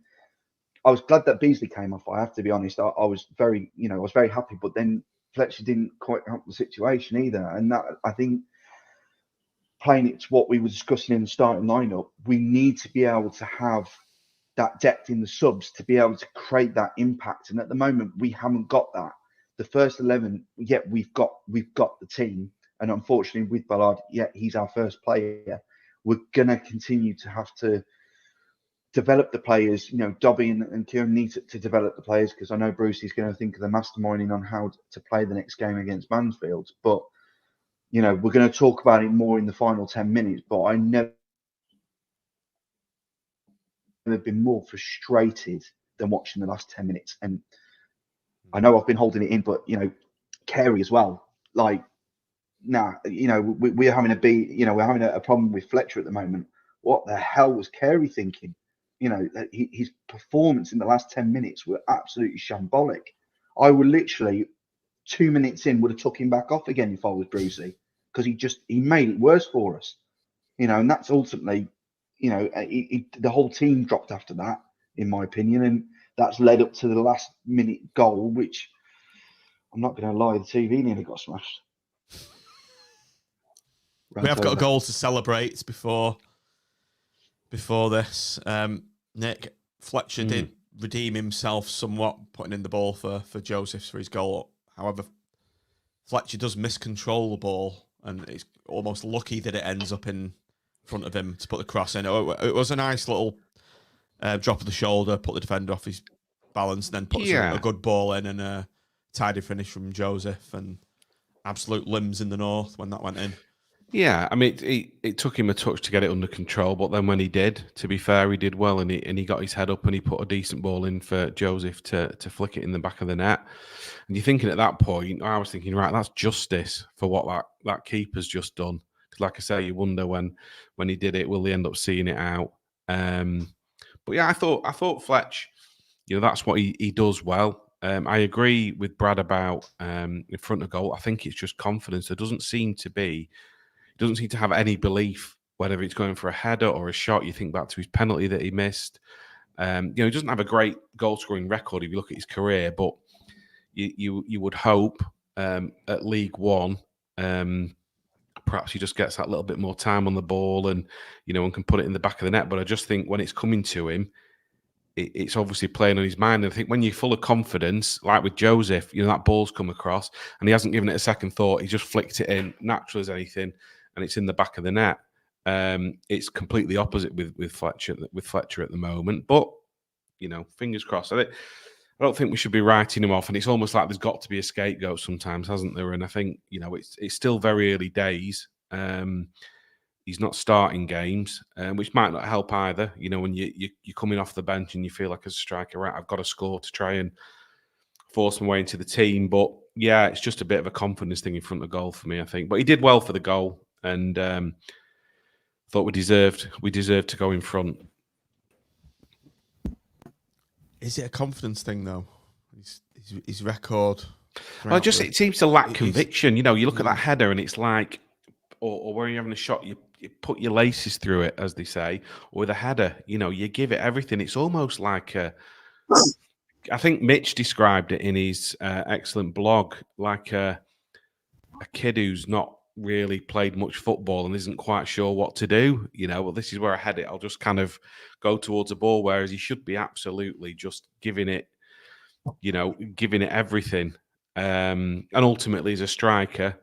I was glad that Beasley came off. I have to be honest. I was very happy. But then Fletcher didn't quite help the situation either. And that, I think, playing it to what we were discussing in the starting lineup, we need to be able to have that depth in the subs to be able to create that impact. And at the moment, we haven't got that. The first 11, yet we've got the team. And unfortunately, with Ballard, he's our first player. We're gonna continue to have to develop the players. You know, Dobby and Kieran need to develop the players, because I know Brucie is going to think of the masterminding on how to play the next game against Mansfield. But, you know, we're going to talk about it more in the final 10 minutes. But I never have been more frustrated than watching the last 10 minutes. And I know I've been holding it in, but, you know, Carey as well. Like, you know, we're having a problem with Fletcher at the moment. What the hell was Carey thinking? You know, his performance in the last 10 minutes were absolutely shambolic. I would literally 2 minutes in would have took him back off again if I was Brucie, because he made it worse for us. You know, and that's ultimately, you know, the whole team dropped after that, in my opinion, and that's led up to the last minute goal, which, I'm not going to lie, the TV nearly got smashed. We have got a goal to celebrate before this. Nick, Fletcher did redeem himself somewhat, putting in the ball for Joseph for his goal. However, Fletcher does miscontrol the ball, and it's almost lucky that it ends up in front of him to put the cross in. It was a nice little drop of the shoulder, put the defender off his balance, and then puts a good ball in, and a tidy finish from Joseph, and absolute limbs in the north when that went in. Yeah, I mean, it took him a touch to get it under control, but then when he did, to be fair, he did well, and he got his head up and he put a decent ball in for Joseph to flick it in the back of the net. And you're thinking at that point, I was thinking, right, that's justice for what that keeper's just done. Because, like I say, you wonder when he did it, will they end up seeing it out? But yeah, I thought Fletch, that's what he does well. I agree with Brad about in front of goal. I think it's just confidence. There doesn't seem to have any belief whether it's going for a header or a shot. You think back to his penalty that he missed. He doesn't have a great goal scoring record if you look at his career, but you would hope at League One, perhaps he just gets that little bit more time on the ball and can put it in the back of the net. But I just think when it's coming to him, it's obviously playing on his mind. And I think when you're full of confidence, like with Joseph, that ball's come across and he hasn't given it a second thought. He just flicked it in, natural as anything, and it's in the back of the net. It's completely opposite with Fletcher at the moment. But fingers crossed. I don't think we should be writing him off. And it's almost like there's got to be a scapegoat sometimes, hasn't there? And I think it's still very early days. He's not starting games, which might not help either. When you're coming off the bench and you feel like as a striker, right, I've got to score to try and force my way into the team. But yeah, it's just a bit of a confidence thing in front of goal for me, I think. But he did well for the goal, and thought we deserved to go in front. Is it a confidence thing though? His record. Well, it seems to lack conviction. You look at that header and it's like, or where you're having a shot, you put your laces through it, as they say, or with a header, you give it everything. It's almost like I think Mitch described it in his excellent blog, like a kid who's not really played much football and isn't quite sure what to do. Well, this is where I had it. I'll just kind of go towards a ball, whereas he should be absolutely just giving it everything. And ultimately, as a striker,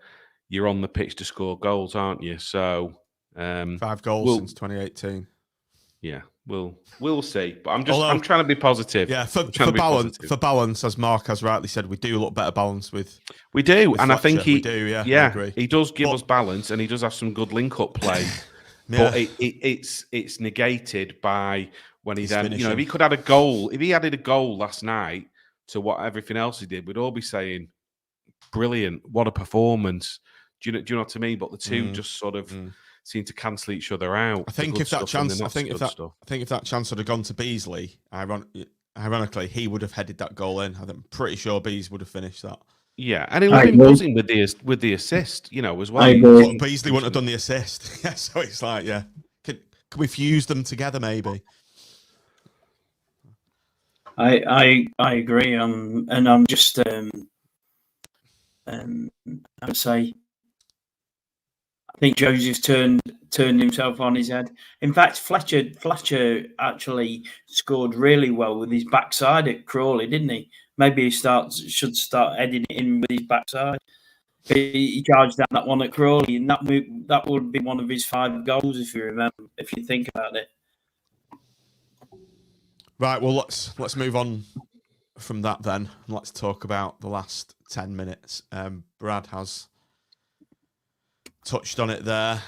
you're on the pitch to score goals, aren't you? So 5 goals since 2018. Yeah, we'll see. But I'm trying to be positive. Yeah, for balance, as Mark has rightly said, we do look better balanced with. We do, with and Fletcher. I think we do. Yeah, I agree. He does give us balance, and he does have some good link-up play. But it's negated by when he's then. If he could add a goal, if he added a goal last night to what everything else he did, we'd all be saying, "Brilliant! What a performance!" Do you know what I mean? But the two just sort of seem to cancel each other out. I think if that chance had gone to Beasley, ironically, he would have headed that goal in. I'm pretty sure Bees would have finished that. Yeah, and it would have been buzzing with the assist, as well. But Beasley wouldn't have done the assist. Yeah, so it's like, can we fuse them together, maybe? I agree, and I'm just I would say I think Joseph's turned himself on his head. In fact, Fletcher actually scored really well with his backside at Crawley, didn't he? Maybe he should start heading it in with his backside. He charged down that one at Crawley, and that would be one of his 5 goals, if you think about it. Right. Well, let's move on from that then. Let's talk about the last 10 minutes. Brad has touched on it there.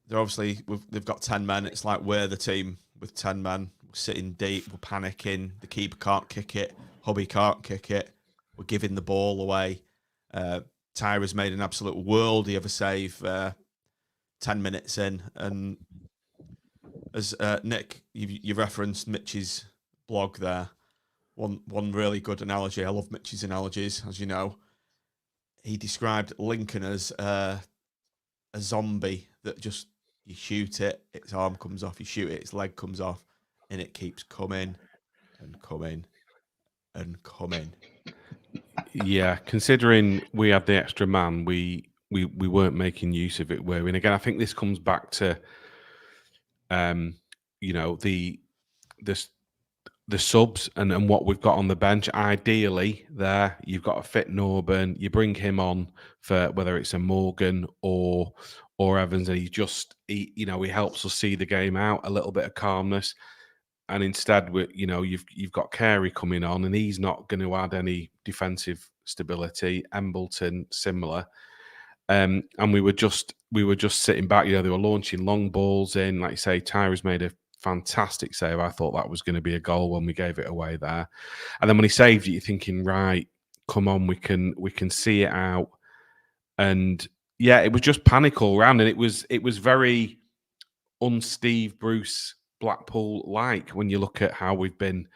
They've got 10 men. It's like we're the team with 10 men. We're sitting deep. We're panicking. The keeper can't kick it. Hubby can't kick it. We're giving the ball away. Tyra's made an absolute worldie of a save 10 minutes in. And as Nick, you referenced Mitch's blog there. One really good analogy. I love Mitch's analogies, as you know. He described Lincoln as a zombie that just, you shoot it, its arm comes off, you shoot it, its leg comes off, and it keeps coming and coming and coming. Yeah, considering we had the extra man, we weren't making use of it, were we? And again, I think this comes back to the subs and what we've got on the bench. Ideally, there you've got a fit Norburn. You bring him on for whether it's a Morgan or Evans, and he helps us see the game out, a little bit of calmness. And instead, you've got Carey coming on, and he's not going to add any defensive stability. Embleton, similar. And we were just sitting back. They were launching long balls in. Like you say, Tyra's made a fantastic save. I thought that was going to be a goal when we gave it away there. And then when he saved it, you're thinking, right, come on, we can see it out. And yeah, it was just panic all round, and it was very un-Steve Bruce Blackpool like when you look at how we've been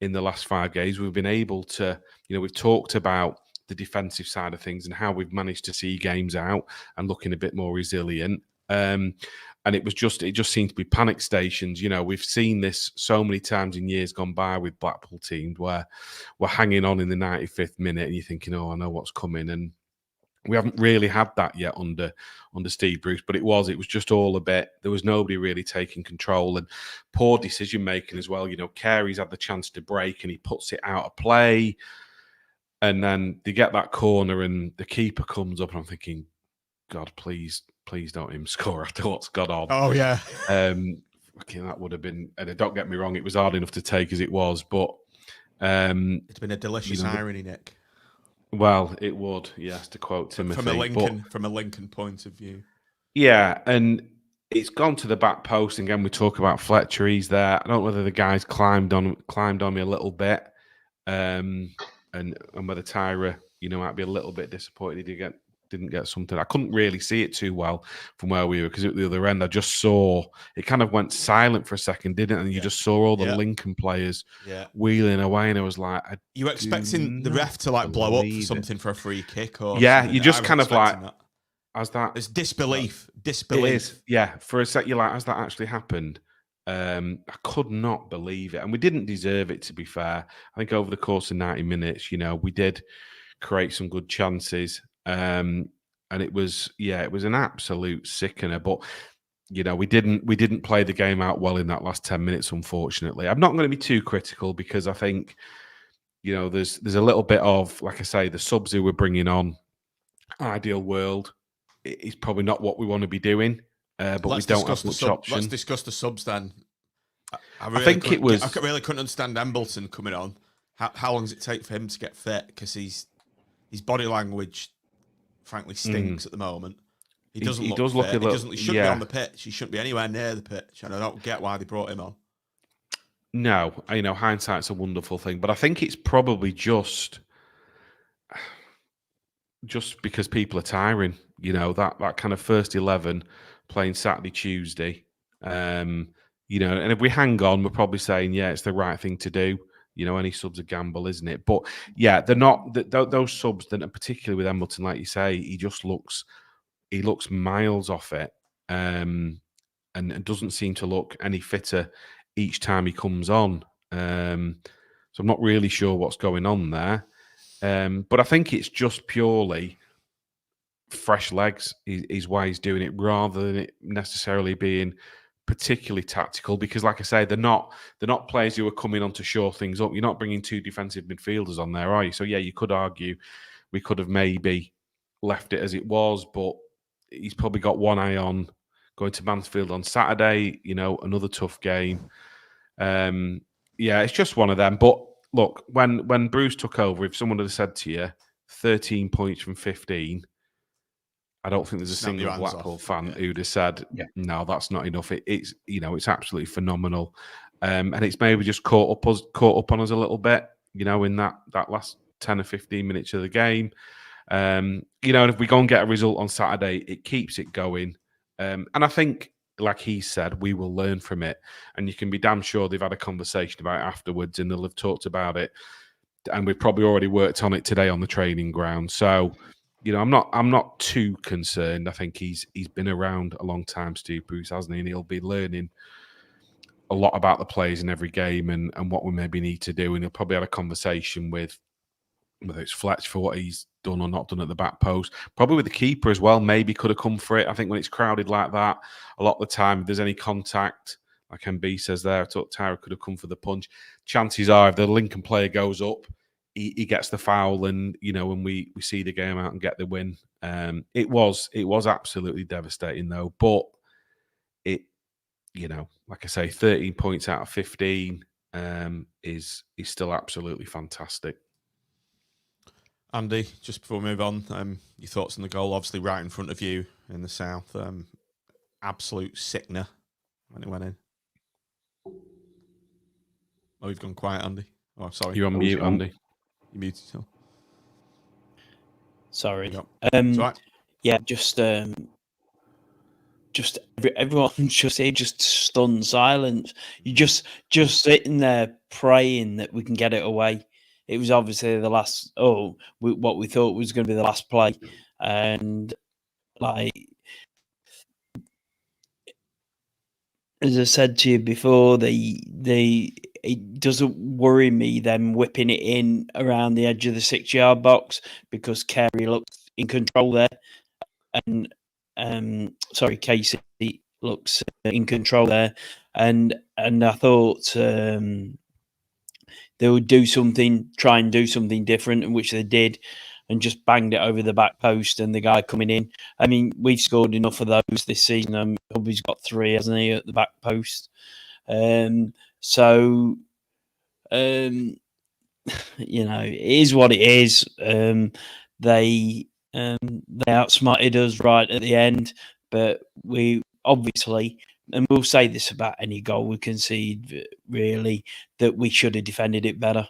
in the last 5 games. We've been able to, we've talked about the defensive side of things and how we've managed to see games out and looking a bit more resilient. And it just seemed to be panic stations. We've seen this so many times in years gone by with Blackpool teams where we're hanging on in the 95th minute and you're thinking, oh, I know what's coming. And we haven't really had that yet under Steve Bruce, but it was just all a bit. There was nobody really taking control and poor decision making as well. Carey's had the chance to break and he puts it out of play, and then they get that corner and the keeper comes up, and I'm thinking, God, please don't him score after what's gone on. Oh yeah. That would have been. And don't get me wrong, it was hard enough to take as it was, but it's been a delicious irony, Nick. Well, it would, yes, to quote Timothy. From a Lincoln point of view. Yeah, and it's gone to the back post. Again, we talk about Fletcher. He's there. I don't know whether the guys climbed on me a little bit, and whether Tyra, might be a little bit disappointed he didn't get something. I couldn't really see it too well from where we were, because at the other end, I just saw it kind of went silent for a second, didn't it? And you just saw all the Lincoln players wheeling away, and I was like, you were expecting the ref to blow up for something for a free kick, or you just kind of like that. As that it's disbelief. It is, yeah. For a sec, you're like, has that actually happened? I could not believe it, and we didn't deserve it, to be fair. I think over the course of 90 minutes, we did create some good chances. And it was an absolute sickener. But we didn't play the game out well in that last 10 minutes, unfortunately. I'm not going to be too critical, because I think there's a little bit of, like I say, the subs who we're bringing on. Ideal world is probably not what we want to be doing, but we don't have much option. Let's discuss the subs then. I really couldn't understand Embleton coming on. How long does it take for him to get fit? Because his body language, frankly, stinks at the moment. He doesn't look fit. He shouldn't be on the pitch. He shouldn't be anywhere near the pitch. And I don't get why they brought him on. No, hindsight's a wonderful thing, but I think it's probably just because people are tiring. That kind of first 11 playing Saturday, Tuesday. And if we hang on, we're probably saying, yeah, it's the right thing to do. Any sub's a gamble, isn't it? But yeah, they're not those subs. That particularly with Embleton, like you say, he looks miles off it, and doesn't seem to look any fitter each time he comes on. So I'm not really sure what's going on there. But I think it's just purely fresh legs is why he's doing it, rather than it necessarily being particularly tactical, because like I say, they're not players who are coming on to shore things up. You're not bringing 2 defensive midfielders on there, are you? So yeah, you could argue we could have maybe left it as it was, but he's probably got one eye on going to Mansfield on Saturday, another tough game. It's just one of them. But look, when Bruce took over, if someone had said to you 13 points from 15, I don't think there's a single Blackpool fan who'd have said, no, that's not enough. It's absolutely phenomenal. And it's maybe just caught up on us a little bit, in that last 10 or 15 minutes of the game. And if we go and get a result on Saturday, it keeps it going. And I think, like he said, we will learn from it. And you can be damn sure they've had a conversation about it afterwards, and they'll have talked about it. And we've probably already worked on it today on the training ground. So, I'm not too concerned. I think he's been around a long time, Steve Bruce, hasn't he? And he'll be learning a lot about the players in every game and what we maybe need to do. And he'll probably have a conversation with whether it's Fletch for what he's done or not done at the back post. Probably with the keeper as well. Maybe could have come for it. I think when it's crowded like that, a lot of the time, if there's any contact, like MB says there, I thought Tyra could have come for the punch. Chances are, if the Lincoln player goes up, he gets the foul, and when we see the game out and get the win. It was absolutely devastating though. But it, like I say, 13 points out of 15 is still absolutely fantastic. Andy, just before we move on, your thoughts on the goal? Obviously, right in front of you in the south. Absolute sickener when it went in. Oh, you've gone quiet, Andy. Oh, sorry. You're on mute, Andy. You muted yourself. Sorry. Right. Yeah, just everyone's just here, just stunned silence. You just sitting there praying that we can get it away. It was obviously the last. What we thought was going to be the last play, and like as I said to you before, it doesn't worry me them whipping it in around the edge of the 6-yard box because Carey looks in control there, and Casey looks in control there, and I thought they would try and do something different, and which they did, and just banged it over the back post and the guy coming in. I mean, we've scored enough of those this season. Hubby's got 3, hasn't he, at the back post? You know, it is what it is. They outsmarted us right at the end, but we obviously, and we'll say this about any goal we concede, really, that we should have defended it better.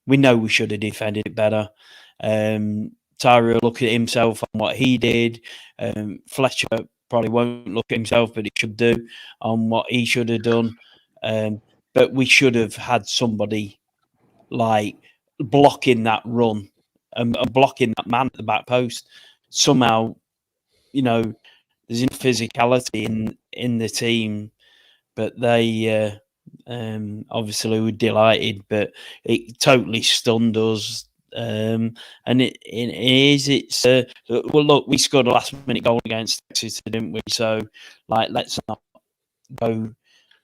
We know we should have defended it better. Tyra will look at himself on what he did. Fletcher probably won't look at himself, but he should do on what he should have done. But we should have had somebody like blocking that run and blocking that man at the back post. Somehow, you know, there's enough physicality in the team, but they obviously were delighted, but it totally stunned us. And it's well, look, we scored a last minute goal against Texas, didn't we? So, like, let's not go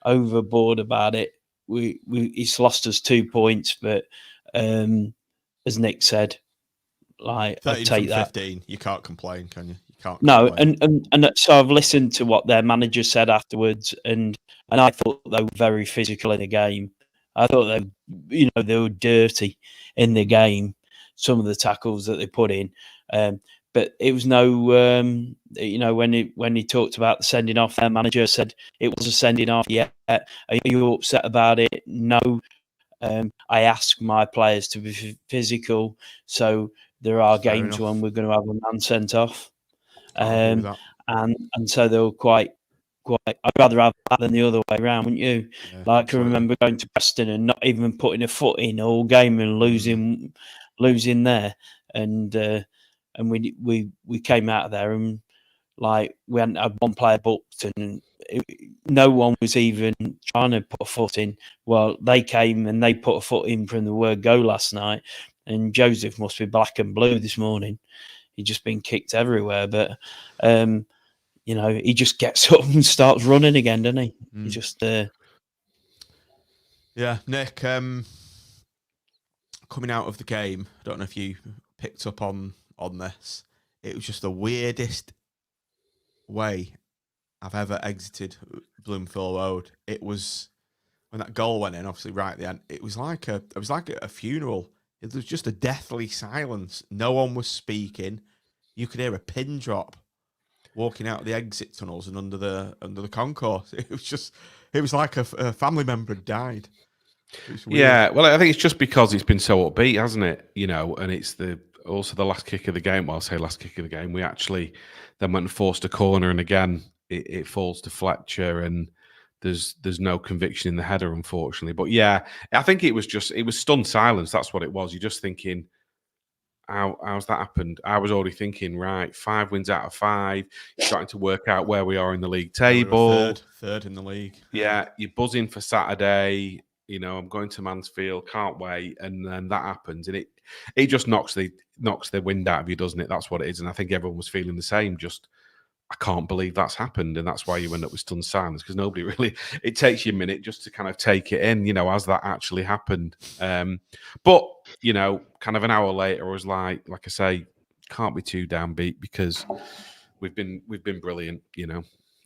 overboard about it. It's lost us 2 points, but as Nick said, like, I'd take that. 15, you can't complain, can you? You can't. No, complain. and so I've listened to what their manager said afterwards, and I thought they were very physical in the game. I thought they were dirty in the game. Some of the tackles that they put in, but it was no. When he talked about the sending off, their manager said it was a sending off. Yeah, are you upset about it? No. I ask my players to be physical, so there are games when we're going to have a man sent off. And so they were quite. I'd rather have that than the other way around, wouldn't you? Yeah, like, I remember going to Preston and not even putting a foot in all game and losing there, and we came out of there and like we hadn't had one player booked and no one was even trying to put a foot in. Well, they came and they put a foot in from the word go last night, and Joseph must be black and blue this morning. He'd just been kicked everywhere, but he just gets up and starts running again, doesn't he? He just yeah, Nick, coming out of the game, I don't know if you picked up on this. It was just the weirdest way I've ever exited Bloomfield Road. It was when that goal went in, obviously right at the end. It was like a funeral. It was just a deathly silence. No one was speaking. You could hear a pin drop walking out of the exit tunnels and under the concourse. It was like a family member had died. Yeah, well, I think it's just because it's been so upbeat, hasn't it? And it's also the last kick of the game. Well, I'll say last kick of the game. We actually then went and forced a corner, and again it falls to Fletcher, and there's no conviction in the header, unfortunately. But yeah, I think it was stunned silence. That's what it was. You're just thinking, how's that happened? I was already thinking, right, 5 wins out of 5. You're starting to work out where we are in the league table. Third in the league. Yeah, you're buzzing for Saturday. I'm going to Mansfield, can't wait, and then that happens, and it just knocks the wind out of you, doesn't it? That's what it is, and I think everyone was feeling the same. Just, I can't believe that's happened, and that's why you end up with stunned silence, because nobody really. It takes you a minute just to kind of take it in, as that actually happened. But kind of an hour later, I was like I say, can't be too downbeat because we've been brilliant, in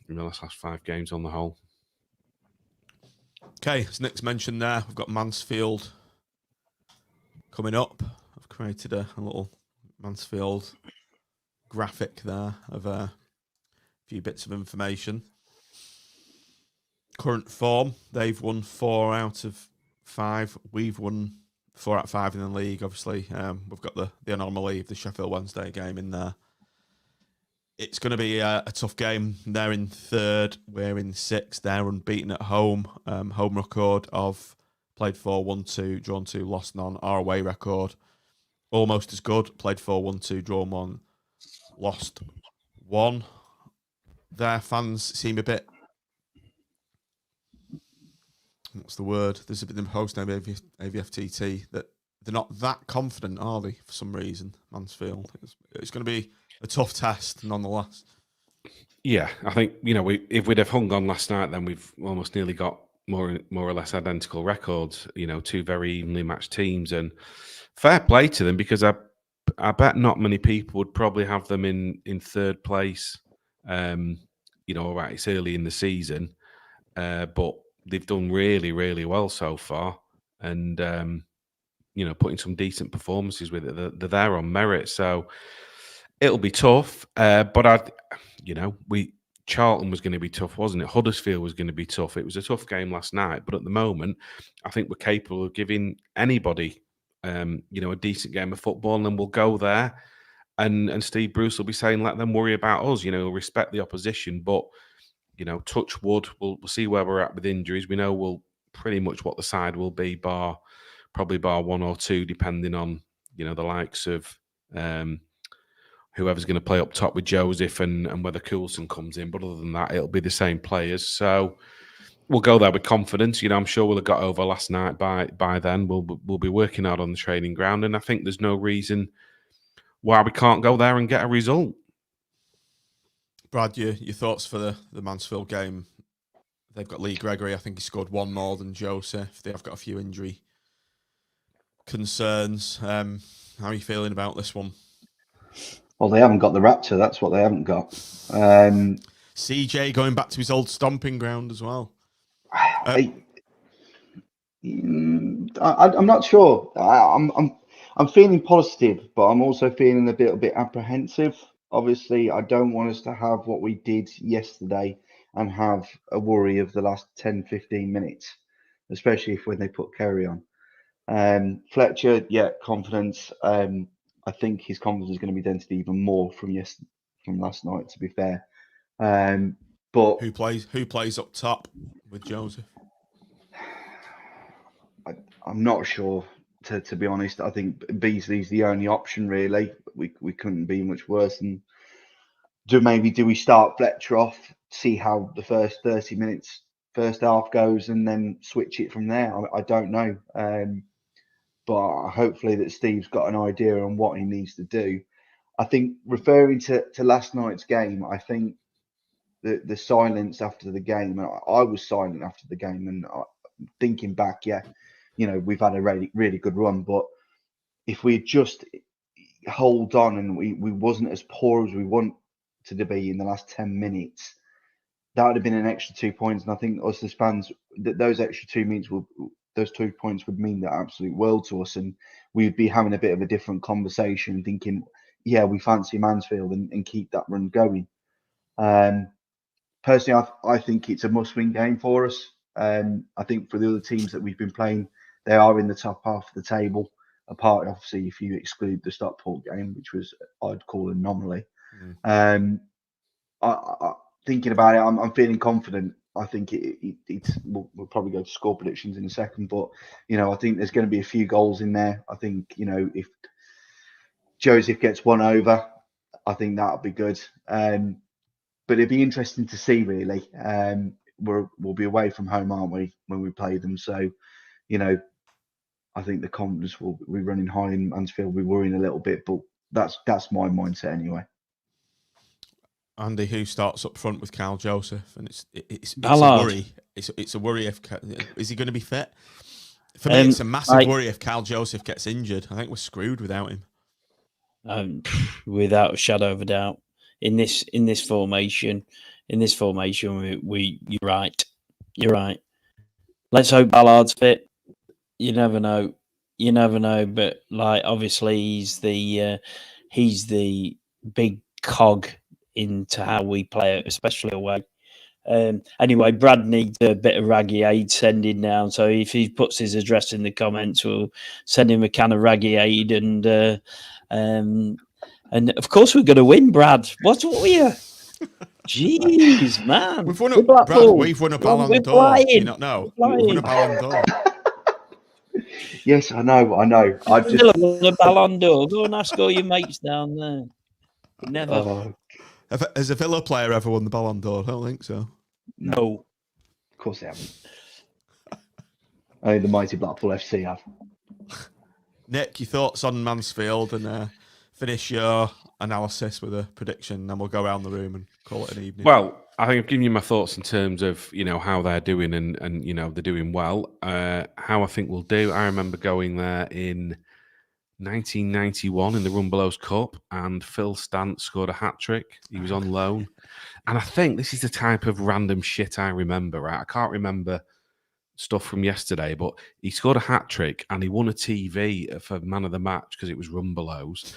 the last 5 games on the whole. Okay, as Nick's mentioned there, we've got Mansfield coming up. I've created a little Mansfield graphic there of a few bits of information. Current form, they've won 4 out of 5. We've won 4 out of 5 in the league, obviously. We've got the anomaly of the Sheffield Wednesday game in there. It's going to be a tough game. They're in 3rd, we're in 6th. They're unbeaten at home. Home record of played 4, won 2, drawn 2, lost none. Our away record, almost as good. Played 4, won 2, drawn 1, lost 1. Their fans seem a bit... What's the word? There's a bit in the post name, AVFTT, that they're not that confident, are they, for some reason, Mansfield? It's going to be a tough test, nonetheless. Yeah, I think, if we'd have hung on last night, then we've almost nearly got more or less identical records, 2 very evenly matched teams. And fair play to them, because I bet not many people would probably have them in 3rd place. All right, it's early in the season, but they've done really, really well so far, and putting some decent performances with it. They're there on merit, so it'll be tough. But Charlton was going to be tough, wasn't it? Huddersfield was going to be tough. It was a tough game last night, but at the moment, I think we're capable of giving anybody, a decent game of football, and then we'll go there, and Steve Bruce will be saying, "Let them worry about us." Respect the opposition, but. Touch wood. We'll see where we're at with injuries. We know pretty much what the side will be, probably bar 1 or 2, depending on the likes of whoever's going to play up top with Joseph and whether Coulson comes in. But other than that, it'll be the same players. So we'll go there with confidence. I'm sure we'll have got over last night by then. We'll be working out on the training ground, and I think there's no reason why we can't go there and get a result. Brad, your thoughts for the Mansfield game? They've got Lee Gregory. I think he scored 1 more than Joseph. They have got a few injury concerns. How are you feeling about this one? Well, they haven't got the Raptor. That's what they haven't got. CJ going back to his old stomping ground as well. I'm not sure. I'm feeling positive, but I'm also feeling a little bit apprehensive. Obviously, I don't want us to have what we did yesterday and have a worry of the last 10, 15 minutes, especially when they put Kerry on. Fletcher, confidence. I think his confidence is going to be dented even more from last night, to be fair. But who plays up top with Joseph? I'm not sure. To be honest, I think Beasley's the only option, really. We couldn't be much worse. And do we start Fletcher off, see how the first 30 minutes, first half goes, and then switch it from there? I don't know. But hopefully that Steve's got an idea on what he needs to do. I think referring to last night's game, I think the silence after the game, and I was silent after the game, and thinking back, we've had a really, really good run, but if we just hold on and we wasn't as poor as we wanted to be in the last 10 minutes, that would have been an extra 2 points. And I think us as fans, those extra 2 minutes those 2 points would mean the absolute world to us, and we'd be having a bit of a different conversation, thinking, we fancy Mansfield and keep that run going. Personally, I think it's a must-win game for us. I think for the other teams that we've been playing, they are in the top half of the table, apart, obviously, if you exclude the Stockport game, which was, I'd call, an anomaly. Thinking about it, I'm feeling confident. I think we'll probably go to score predictions in a second, but I think there's going to be a few goals in there. I think if Joseph gets one over, I think that'll be good. But it'd be interesting to see, really. We'll be away from home, aren't we, when we play them? So, I think the confidence will be running high in Mansfield. We're worrying a little bit, but that's my mindset anyway. Andy, who starts up front with Carl Joseph, and it's a Ballard. worry. It's a worry if is he going to be fit? For me, it's a massive worry if Carl Joseph gets injured. I think we're screwed without him. Without a shadow of a doubt, in this formation, you're right. Let's hope Ballard's fit. You never know. But obviously he's he's the big cog into how we play it, especially away. Anyway, Brad needs a bit of Raggy Aid sending down. So if he puts his address in the comments, we'll send him a can of Raggy Aid. And of course, we're going to win, Brad. What's up with you? Jeez, man. We've won a Ballon d'Or. Do you not know? We've won a Ballon d'Or. Yes, I know. I just won a Ballon d'Or. Go and ask all your mates down there. Never. Oh, Has a Villa player ever won the Ballon d'Or? I don't think so. No. Of course they haven't. Only the mighty Blackpool FC have. Nick, your thoughts on Mansfield, and finish your analysis with a prediction, then we'll go around the room and call it an evening. Well, I think I've given you my thoughts in terms of, how they're doing and they're doing well. How I think we'll do. I remember going there in 1991 in the Rumbelows Cup, and Phil Stant scored a hat-trick. He was on loan. And I think this is the type of random shit I remember, right? I can't remember stuff from yesterday, but he scored a hat-trick and he won a TV for man of the match because it was Rumbelows.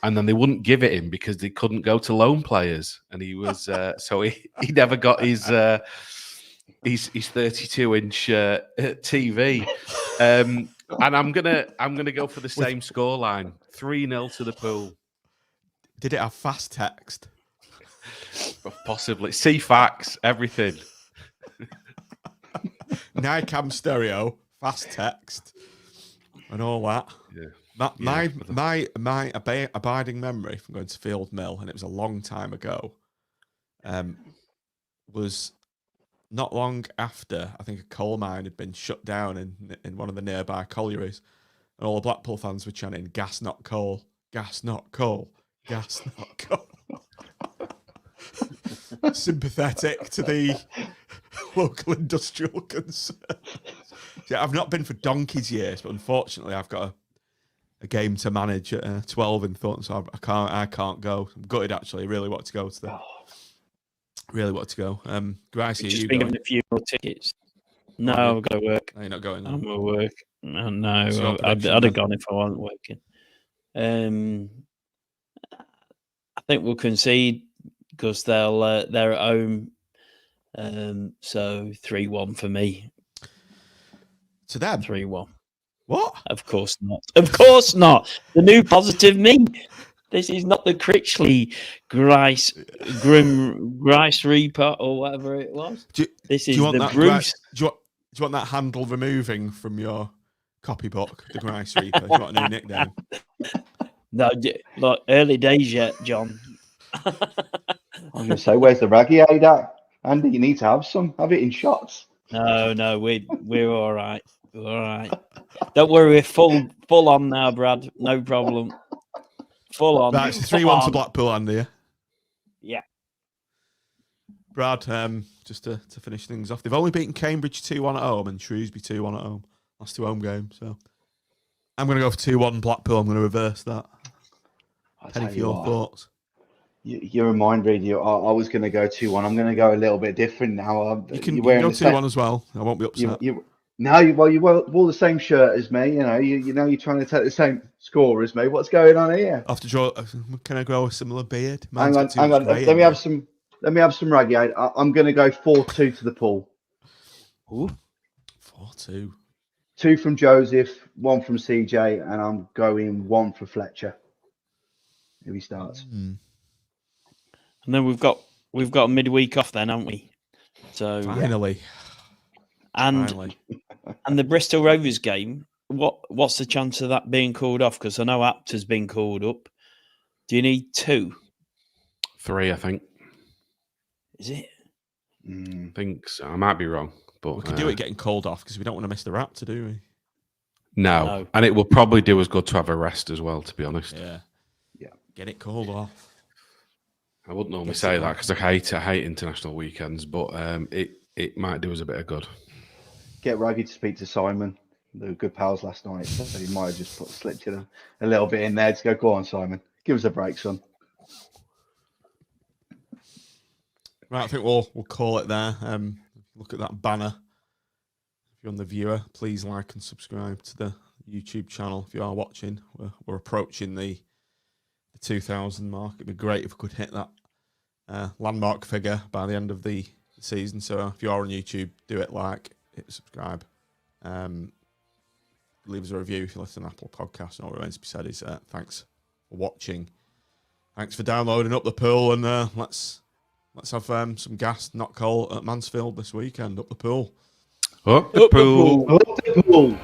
And then they wouldn't give it him because they couldn't go to loan players. And he was, so he never got his 32-inch TV. And I'm gonna go for the same scoreline, 3-0 to the Pool. Did it have fast text? Possibly. C-Fax, everything. Nicam stereo, fast text, and all that. Yeah. My abiding memory from going to Field Mill, and it was a long time ago, was not long after I think a coal mine had been shut down in one of the nearby collieries, and all the Blackpool fans were chanting "Gas not coal, gas not coal, gas not coal." Sympathetic to the local industrial concerns. Yeah, I've not been for donkey's years, but unfortunately I've got a game to manage at 12 in Thornton, so I can't go. I'm gutted actually. Really want to go to the. Really want to go. Brucie, Just you been going? given a few more tickets. No, I've got to work. No, you're not going. I'm at work. No, So I'd have gone if I wasn't working. I think we'll concede because they're at home. So 3-1 for me. To them? 3-1. What? Of course not. Of course not. The new positive me. This is not the Critchley Grice Reaper or whatever it was. This is the Bruce. Do you want that handle removing from your copybook, the Grice Reaper? Do you want a new nickname? No, look, early days yet, John. I was going to say, where's the Raggy Aid at? Andy, you need to have some. Have it in shots. No, we're all right. We're all right. Don't worry, we're full on now, Brad. No problem. Full on. Right, it's 3-1 to Blackpool, Andy. Yeah. Brad, just to finish things off, they've only beaten Cambridge 2-1 at home and Shrewsbury 2-1 at home. Last 2 home games, so I'm going to go for 2-1 Blackpool. I'm going to reverse that. Penny for your thoughts. You're a mind reader. I was going to go 2-1. I'm going to go a little bit different now. You can go 2-1 as well. I won't be upset. You wore the same shirt as me. You're trying to take the same score as me. What's going on here? I have to draw. Can I grow a similar beard? Hang on. Let me have some Raggy Aid. I'm going to go 4-2 to the Pool. Ooh, 4-2. 2 from Joseph, 1 from CJ, and I'm going 1 for Fletcher. Here he starts. And then we've got a midweek off then, haven't we? So finally. And the Bristol Rovers game, what's the chance of that being called off? Because I know Apter's been called up. Do you need 2? 3, I think. Is it? I think so. I might be wrong. But we could do it getting called off because we don't want to miss the Raptor, do we? No. And it will probably do us good to have a rest as well, to be honest. Yeah. Get it called off. I wouldn't normally say that because I hate international weekends, but it might do us a bit of good. Get Raggy to speak to Simon. They were good pals last night, so he might have just slipped in a little bit in there to go on, Simon. Give us a break, son. Right, I think we'll call it there. Look at that banner. If you're on the viewer, please like and subscribe to the YouTube channel. If you are watching, we're approaching the the 2,000 mark. It'd be great if we could hit that landmark figure by the end of the season. So if you are on YouTube, do it, like, hit subscribe. Leave us a review if you listen to Apple Podcasts. And all that remains to be said is thanks for watching. Thanks for downloading Up the Pool, and let's have some gas, not coal, at Mansfield this weekend. Up the pool. Up the pool. Up the pool.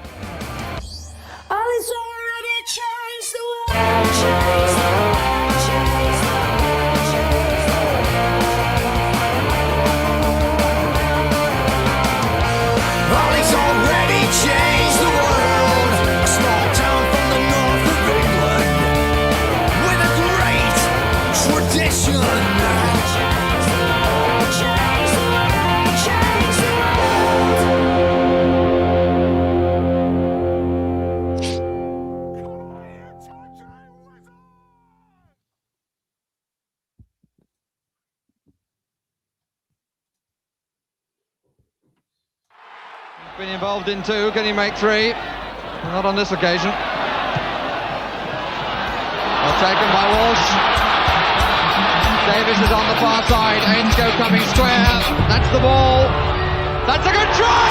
Been involved in 2. Can he make 3? Not on this occasion. Well taken by Walsh. Davis is on the far side. Ainscough coming square. That's the ball. That's a good try!